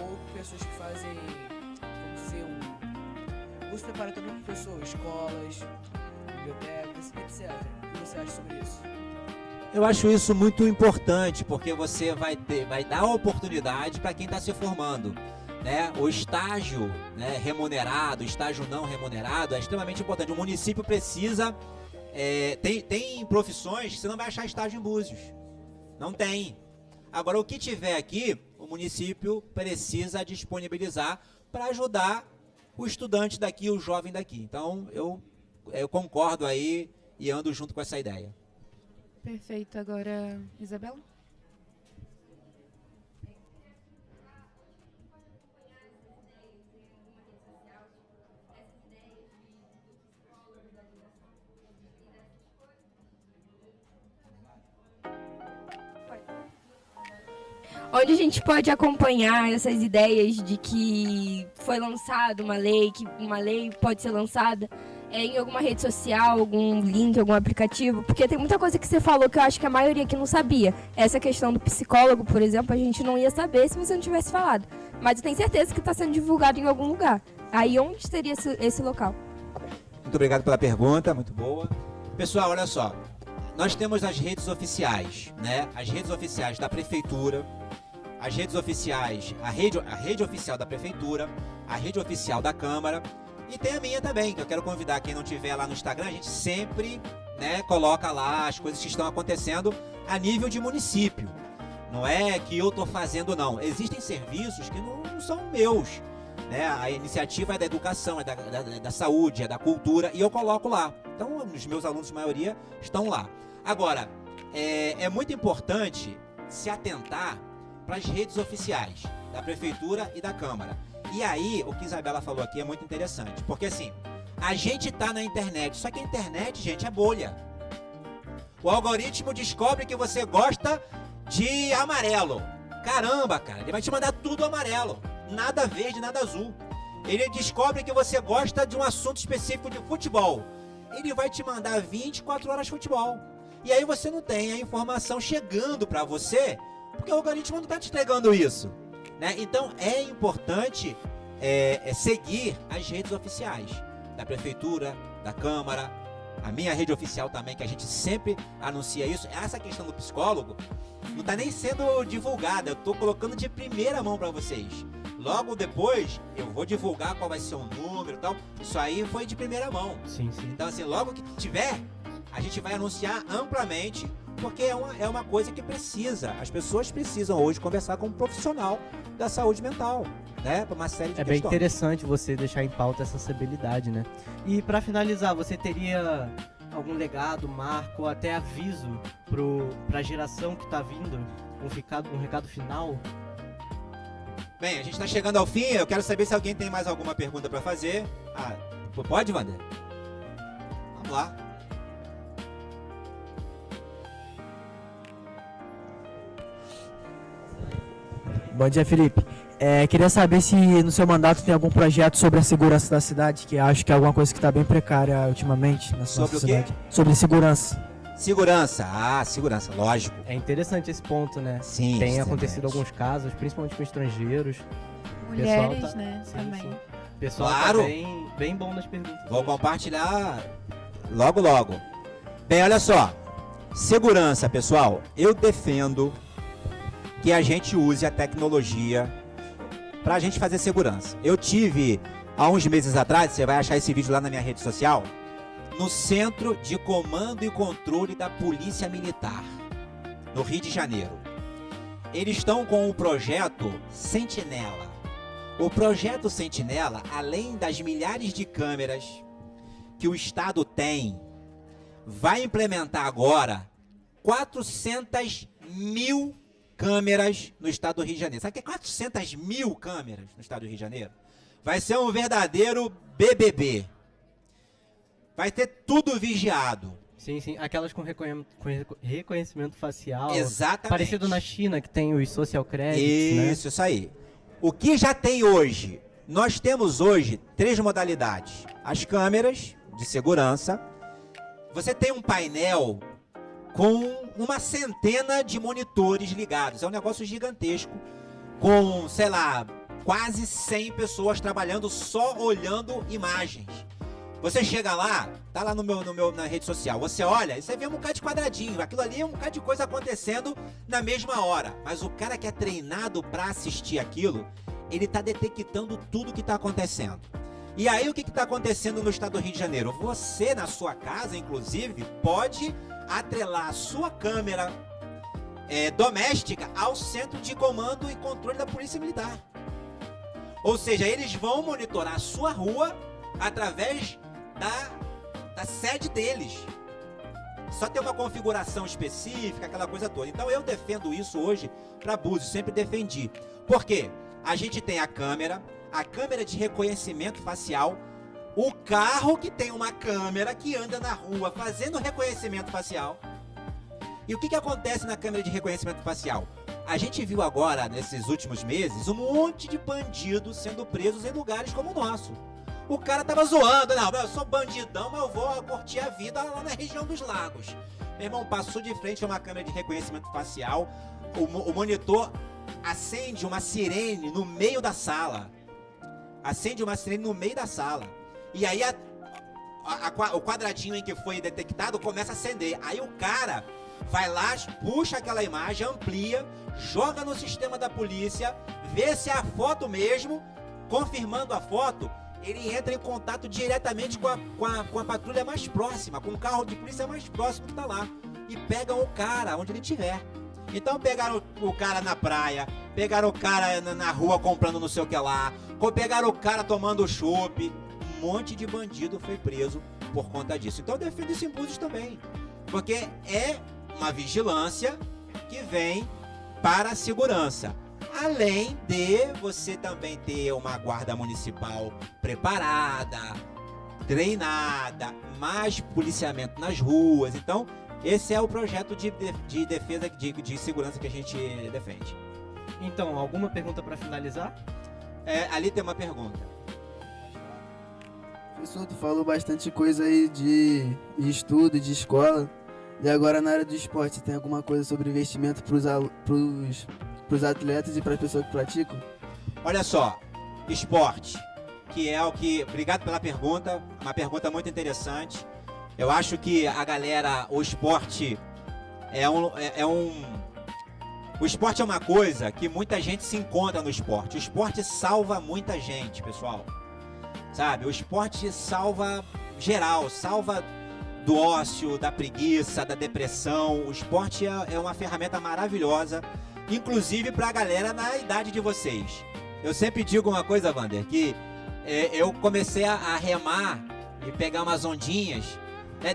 Ou pessoas que fazem, vamos dizer, curso preparatório para professor, escolas, bibliotecas, etc. O que você acha sobre isso? Eu acho isso muito importante, porque você vai dar oportunidade para quem está se formando, né? O estágio, né, remunerado, o estágio não remunerado é extremamente importante. O município precisa... tem profissões que você não vai achar estágio em Búzios. Não tem. Agora, o que tiver aqui, o município precisa disponibilizar para ajudar o estudante daqui, o jovem daqui. Então, eu concordo aí e ando junto com essa ideia. Perfeito. Agora, Isabela? Onde a gente pode acompanhar essas ideias de que foi lançada uma lei, que uma lei pode ser lançada em alguma rede social, algum link, algum aplicativo? Porque tem muita coisa que você falou que eu acho que a maioria aqui não sabia. Essa questão do psicólogo, por exemplo, a gente não ia saber se você não tivesse falado. Mas eu tenho certeza que está sendo divulgado em algum lugar. Aí onde seria esse local? Muito obrigado pela pergunta, muito boa. Pessoal, olha só. Nós temos as redes oficiais, né? As redes oficiais da prefeitura, as redes oficiais, a rede oficial da prefeitura, a rede oficial da Câmara, e tem a minha também, que eu quero convidar quem não tiver lá no Instagram, a gente sempre, né, coloca lá as coisas que estão acontecendo a nível de município. Não é que eu estou fazendo, não. Existem serviços que não são meus, né? A iniciativa é da educação, é da saúde, é da cultura, e eu coloco lá. Então, os meus alunos, a maioria, estão lá. Agora, é muito importante se atentar para as redes oficiais da Prefeitura e da Câmara. E aí, o que Isabela falou aqui é muito interessante, porque assim, a gente está na internet, só que a internet, gente, é bolha. O algoritmo descobre que você gosta de amarelo. Caramba, cara, ele vai te mandar tudo amarelo, nada verde, nada azul. Ele descobre que você gosta de um assunto específico de futebol. Ele vai te mandar 24 horas de futebol. E aí você não tem a informação chegando para você, porque o algoritmo não está te entregando isso, né? Então é importante seguir as redes oficiais da Prefeitura, da Câmara, a minha rede oficial também, que a gente sempre anuncia isso. Essa questão do psicólogo não está nem sendo divulgada, eu estou colocando de primeira mão para vocês. Logo depois eu vou divulgar qual vai ser o número e tal. Isso aí foi de primeira mão. Sim, sim. Então assim, logo que tiver, a gente vai anunciar amplamente, porque é uma coisa que precisa. As pessoas precisam hoje conversar com um profissional da saúde mental, né? Para uma série de É questões. bem interessante você deixar em pauta essa acessibilidade, né? E para finalizar, você teria algum legado, marco ou até aviso para a geração que está vindo? Um recado final? Bem, a gente está chegando ao fim. Eu quero saber se alguém tem mais alguma pergunta para fazer. Pode, Wander? Vamos lá. Bom dia, Felipe. Queria saber se no seu mandato tem algum projeto sobre a segurança da cidade, que acho que é alguma coisa que está bem precária ultimamente na nossa cidade. Sobre segurança. Segurança, lógico. É interessante esse ponto, né? Sim. Tem acontecido alguns casos, principalmente com estrangeiros. Mulheres, Pessoal né? Também. Sim. O pessoal Claro. tá bem bom nas perguntas. Vou compartilhar logo. Bem, olha só. Segurança, pessoal. Eu defendo que a gente use a tecnologia pra gente fazer segurança. Eu tive, há uns meses atrás, você vai achar esse vídeo lá na minha rede social, no Centro de Comando e Controle da Polícia Militar, no Rio de Janeiro. Eles estão com o projeto Sentinela. O projeto Sentinela, além das milhares de câmeras que o Estado tem, vai implementar agora 400 mil câmeras no Estado do Rio de Janeiro. Sabe o que é 400 mil câmeras no Estado do Rio de Janeiro? Vai ser um verdadeiro BBB. Vai ter tudo vigiado. Sim. Aquelas com reconhecimento facial. Exatamente. Parecido na China, que tem os social credits, né? Isso aí. O que já tem hoje? Nós temos hoje 3 modalidades. As câmeras de segurança. Você tem um painel com uma centena de monitores ligados. É um negócio gigantesco. Com, sei lá, quase 100 pessoas trabalhando só olhando imagens. Você chega lá, tá lá na rede social, você olha e você vê um bocado de quadradinho, aquilo ali é um bocado de coisa acontecendo na mesma hora. Mas o cara que é treinado para assistir aquilo, ele tá detectando tudo que tá acontecendo. E aí o que está acontecendo no estado do Rio de Janeiro? Você, na sua casa, inclusive, pode atrelar a sua câmera doméstica ao centro de comando e controle da Polícia Militar. Ou seja, eles vão monitorar a sua rua através da sede deles. Só tem uma configuração específica, aquela coisa toda. Então eu defendo isso hoje para Búzios, sempre defendi. Por quê? A gente tem a câmera de reconhecimento facial, o carro que tem uma câmera que anda na rua fazendo reconhecimento facial. E o que acontece na câmera de reconhecimento facial? A gente viu agora, nesses últimos meses, um monte de bandidos sendo presos em lugares como o nosso. O cara tava zoando, não, eu sou bandidão, mas eu vou curtir a vida lá na região dos lagos. Meu irmão, passou de frente a uma câmera de reconhecimento facial, o monitor acende uma sirene no meio da sala. Acende uma sirene no meio da sala. E aí o quadradinho em que foi detectado começa a acender. Aí o cara vai lá, puxa aquela imagem, amplia, joga no sistema da polícia, vê se é a foto mesmo, confirmando a foto, ele entra em contato diretamente com a patrulha mais próxima, com o carro de polícia mais próximo que está lá, e pegam o cara onde ele estiver. Então pegaram o cara na praia, pegaram o cara na rua comprando não sei o que lá, pegaram o cara tomando chopp. Um monte de bandido foi preso por conta disso. Então eu defendo esse em Búzios também, porque é uma vigilância que vem para a segurança. Além de você também ter uma guarda municipal preparada, treinada, mais policiamento nas ruas. Então, esse é o projeto de defesa, de segurança que a gente defende. Então, alguma pergunta para finalizar? Ali tem uma pergunta. Professor, tu falou bastante coisa aí de estudo, de escola. E agora na área do esporte, tem alguma coisa sobre investimento pros atletas e para as pessoas que praticam? Olha só, esporte, que é o que... Obrigado pela pergunta, uma pergunta muito interessante. Eu acho que a galera, o esporte o esporte é uma coisa que muita gente se encontra no esporte. O esporte salva muita gente, pessoal. Sabe, o esporte salva geral, salva do ócio, da preguiça, da depressão. O esporte é uma ferramenta maravilhosa, inclusive para a galera na idade de vocês. Eu sempre digo uma coisa, Wander, que eu comecei a remar e pegar umas ondinhas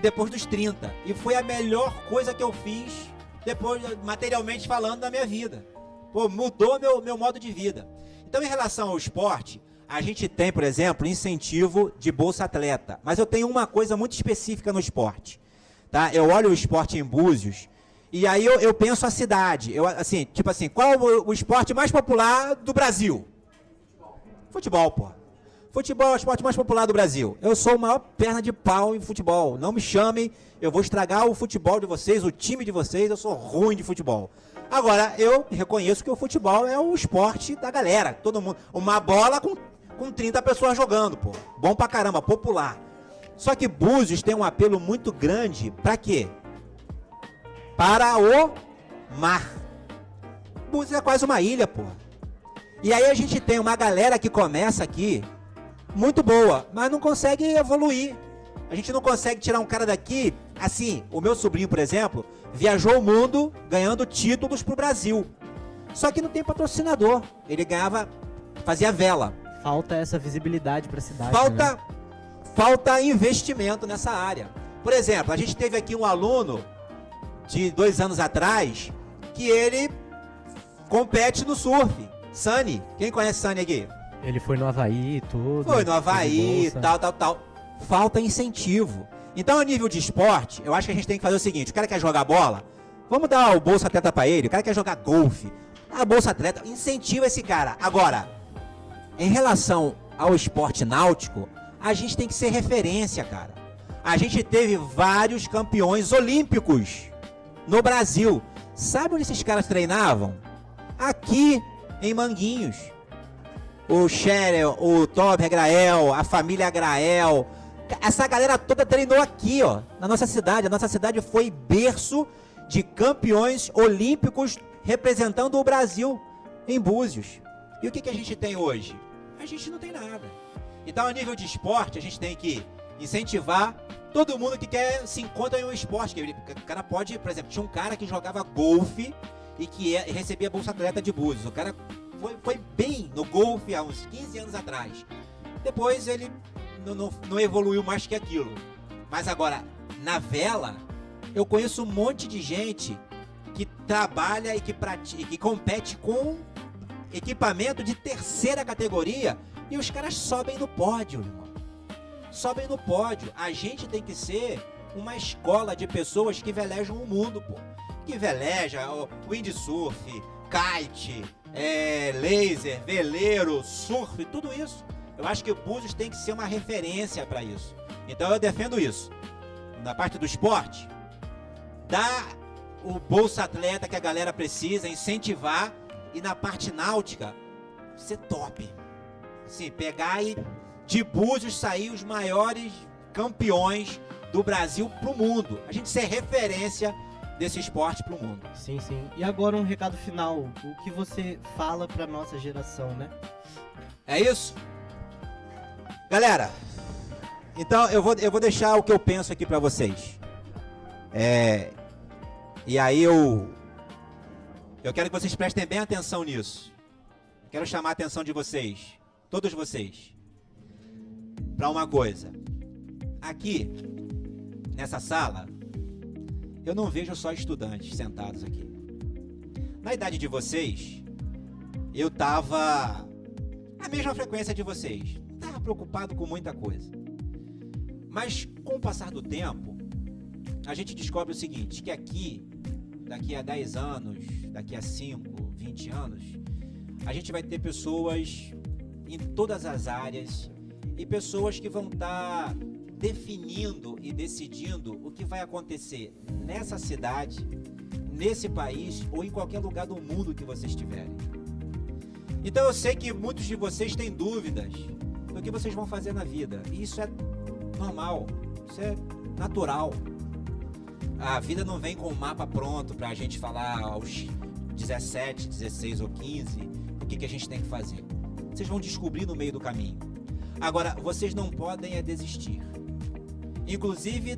depois dos 30. E foi a melhor coisa que eu fiz, depois, materialmente falando, da minha vida. Pô, mudou meu modo de vida. Então, em relação ao esporte, a gente tem, por exemplo, incentivo de Bolsa Atleta. Mas eu tenho uma coisa muito específica no esporte. Tá? Eu olho o esporte em Búzios e aí eu penso a cidade. Qual é o esporte mais popular do Brasil? Futebol, pô. Futebol é o esporte mais popular do Brasil. Eu sou o maior perna de pau em futebol. Não me chamem, eu vou estragar o futebol de vocês, o time de vocês, eu sou ruim de futebol. Agora, eu reconheço que o futebol é o esporte da galera. Todo mundo. Uma bola com 30 pessoas jogando, pô. Bom pra caramba, popular. Só que Búzios tem um apelo muito grande pra quê? Para o mar. Búzios é quase uma ilha, pô. E aí a gente tem uma galera que começa aqui muito boa, mas não consegue evoluir. A gente não consegue tirar um cara daqui. Assim, o meu sobrinho, por exemplo, viajou o mundo ganhando títulos pro Brasil. Só que não tem patrocinador. Ele fazia vela. Falta essa visibilidade para a cidade. Falta investimento nessa área. Por exemplo, a gente teve aqui um aluno de 2 anos atrás que ele compete no surf. Sani. Quem conhece Sani aqui? Ele foi no Havaí e tudo. Foi no Havaí, tal. Falta incentivo. Então, a nível de esporte, eu acho que a gente tem que fazer o seguinte: o cara quer jogar bola, vamos dar o Bolsa Atleta para ele. O cara quer jogar golfe, a Bolsa Atleta, incentiva esse cara. Agora, em relação ao esporte náutico, a gente tem que ser referência, cara. A gente teve vários campeões olímpicos no Brasil. Sabe onde esses caras treinavam? Aqui, em Manguinhos. o Cheryl, o Toby Grael, a família Grael. Essa galera toda treinou aqui, ó, na nossa cidade. A nossa cidade foi berço de campeões olímpicos representando o Brasil em Búzios. E o que a gente tem hoje? A gente não tem nada. Então, a nível de esporte, a gente tem que incentivar todo mundo que quer se encontra em um esporte. Que o cara pode, por exemplo, tinha um cara que jogava golfe e que recebia Bolsa Atleta de Búzios. O cara foi bem no golfe há uns 15 anos atrás. Depois ele não evoluiu mais que aquilo. Mas agora, na vela, eu conheço um monte de gente que trabalha e que compete com equipamento de terceira categoria e os caras sobem no pódio, irmão. Sobem no pódio. A gente tem que ser uma escola de pessoas que velejam o mundo, pô. Que veleja windsurf, kite, laser, veleiro, surf, tudo isso. Eu acho que o Búzios tem que ser uma referência para isso. Então eu defendo isso. Na parte do esporte, dá o Bolsa Atleta que a galera precisa, incentivar. E na parte náutica, ser top. Assim, pegar e de Búzios sair os maiores campeões do Brasil pro mundo. A gente ser referência desse esporte pro mundo. Sim, sim. E agora um recado final. O que você fala pra nossa geração, né? É isso? Galera, então eu vou deixar o que eu penso aqui pra vocês. E aí eu quero que vocês prestem bem atenção nisso. Quero chamar a atenção de vocês, todos vocês, para uma coisa. Aqui, nessa sala, eu não vejo só estudantes sentados aqui. Na idade de vocês, eu tava na mesma frequência de vocês. Não tava preocupado com muita coisa. Mas com o passar do tempo, a gente descobre o seguinte, que aqui, daqui a 10 anos, daqui a 5, 20 anos, a gente vai ter pessoas em todas as áreas e pessoas que vão estar definindo e decidindo o que vai acontecer nessa cidade, nesse país ou em qualquer lugar do mundo que vocês estiverem. Então eu sei que muitos de vocês têm dúvidas do que vocês vão fazer na vida. E isso é normal, isso é natural. A vida não vem com o mapa pronto pra gente falar aos 17, 16 ou 15 o que a gente tem que fazer. Vocês vão descobrir no meio do caminho. Agora, vocês não podem desistir. Inclusive,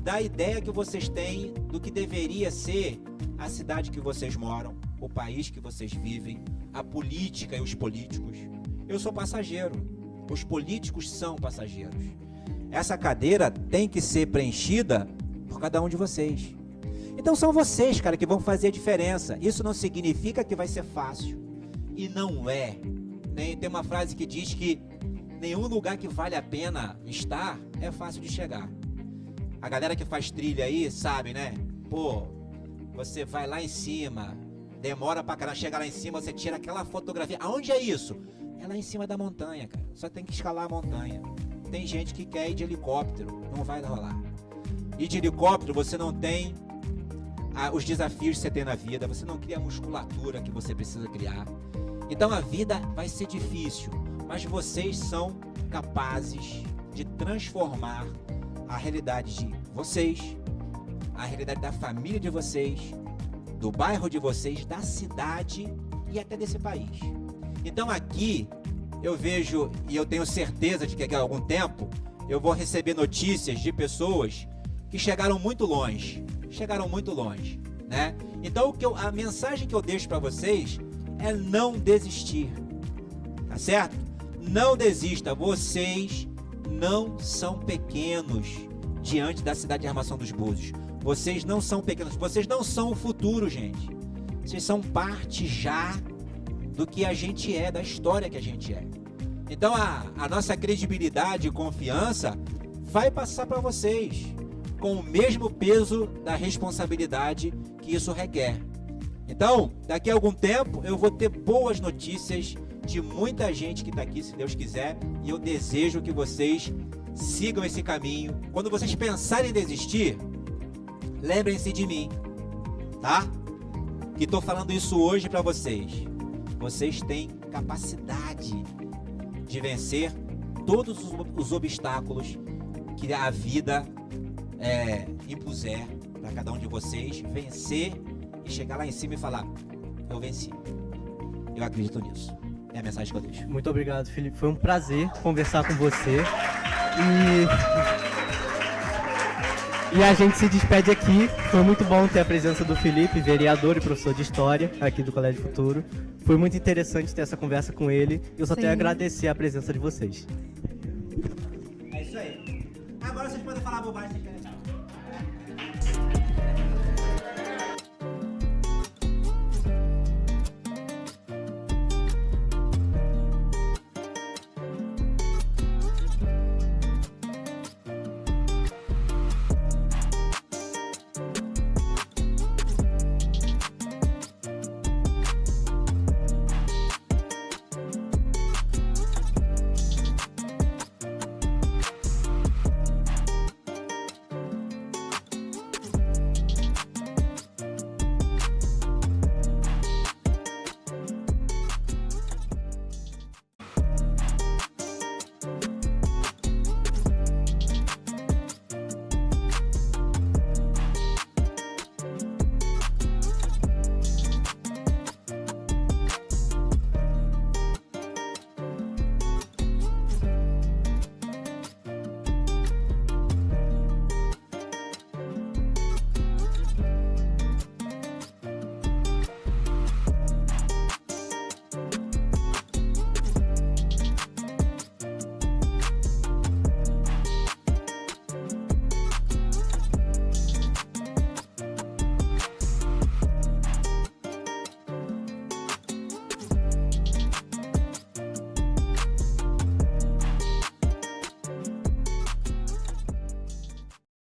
da ideia que vocês têm do que deveria ser a cidade que vocês moram, o país que vocês vivem, a política e os políticos. Eu sou passageiro. Os políticos são passageiros. Essa cadeira tem que ser preenchida por cada um de vocês. Então são vocês, cara, que vão fazer a diferença. Isso não significa que vai ser fácil. E não é. Tem uma frase que diz que nenhum lugar que vale a pena estar é fácil de chegar. A galera que faz trilha aí sabe, né? Pô, você vai lá em cima, demora pra caramba, chega lá em cima, você tira aquela fotografia. Aonde é isso? É lá em cima da montanha, cara. Só tem que escalar a montanha. Tem gente que quer ir de helicóptero, não vai rolar. E de helicóptero você não tem os desafios que você tem na vida, você não cria a musculatura que você precisa criar. Então a vida vai ser difícil, mas vocês são capazes de transformar a realidade de vocês, a realidade da família de vocês, do bairro de vocês, da cidade e até desse país. Então aqui eu vejo, e eu tenho certeza de que daqui a algum tempo eu vou receber notícias de pessoas que chegaram muito longe, né? Então a mensagem que eu deixo para vocês é não desistir, tá certo? Não desista, vocês não são pequenos diante da cidade de Armação dos Búzios. Vocês não são pequenos, vocês não são o futuro, gente. Vocês são parte já do que a gente é, da história que a gente é. Então a nossa credibilidade e confiança vai passar para vocês com o mesmo peso da responsabilidade que isso requer. Então, daqui a algum tempo eu vou ter boas notícias de muita gente que está aqui, se Deus quiser, e eu desejo que vocês sigam esse caminho. Quando vocês pensarem em desistir, lembrem-se de mim, tá? Que estou falando isso hoje para vocês. vocês têm capacidade de vencer todos os obstáculos que a vida impuser para cada um de vocês, vencer e chegar lá em cima e falar: eu venci. Eu acredito nisso. É a mensagem que eu deixo. Muito obrigado, Felipe. Foi um prazer conversar com você. E a gente se despede aqui. Foi muito bom ter a presença do Felipe, vereador e professor de História aqui do Colégio Futuro. Foi muito interessante ter essa conversa com ele. Eu só tenho a agradecer a presença de vocês. É isso aí. Agora vocês podem falar bobagem.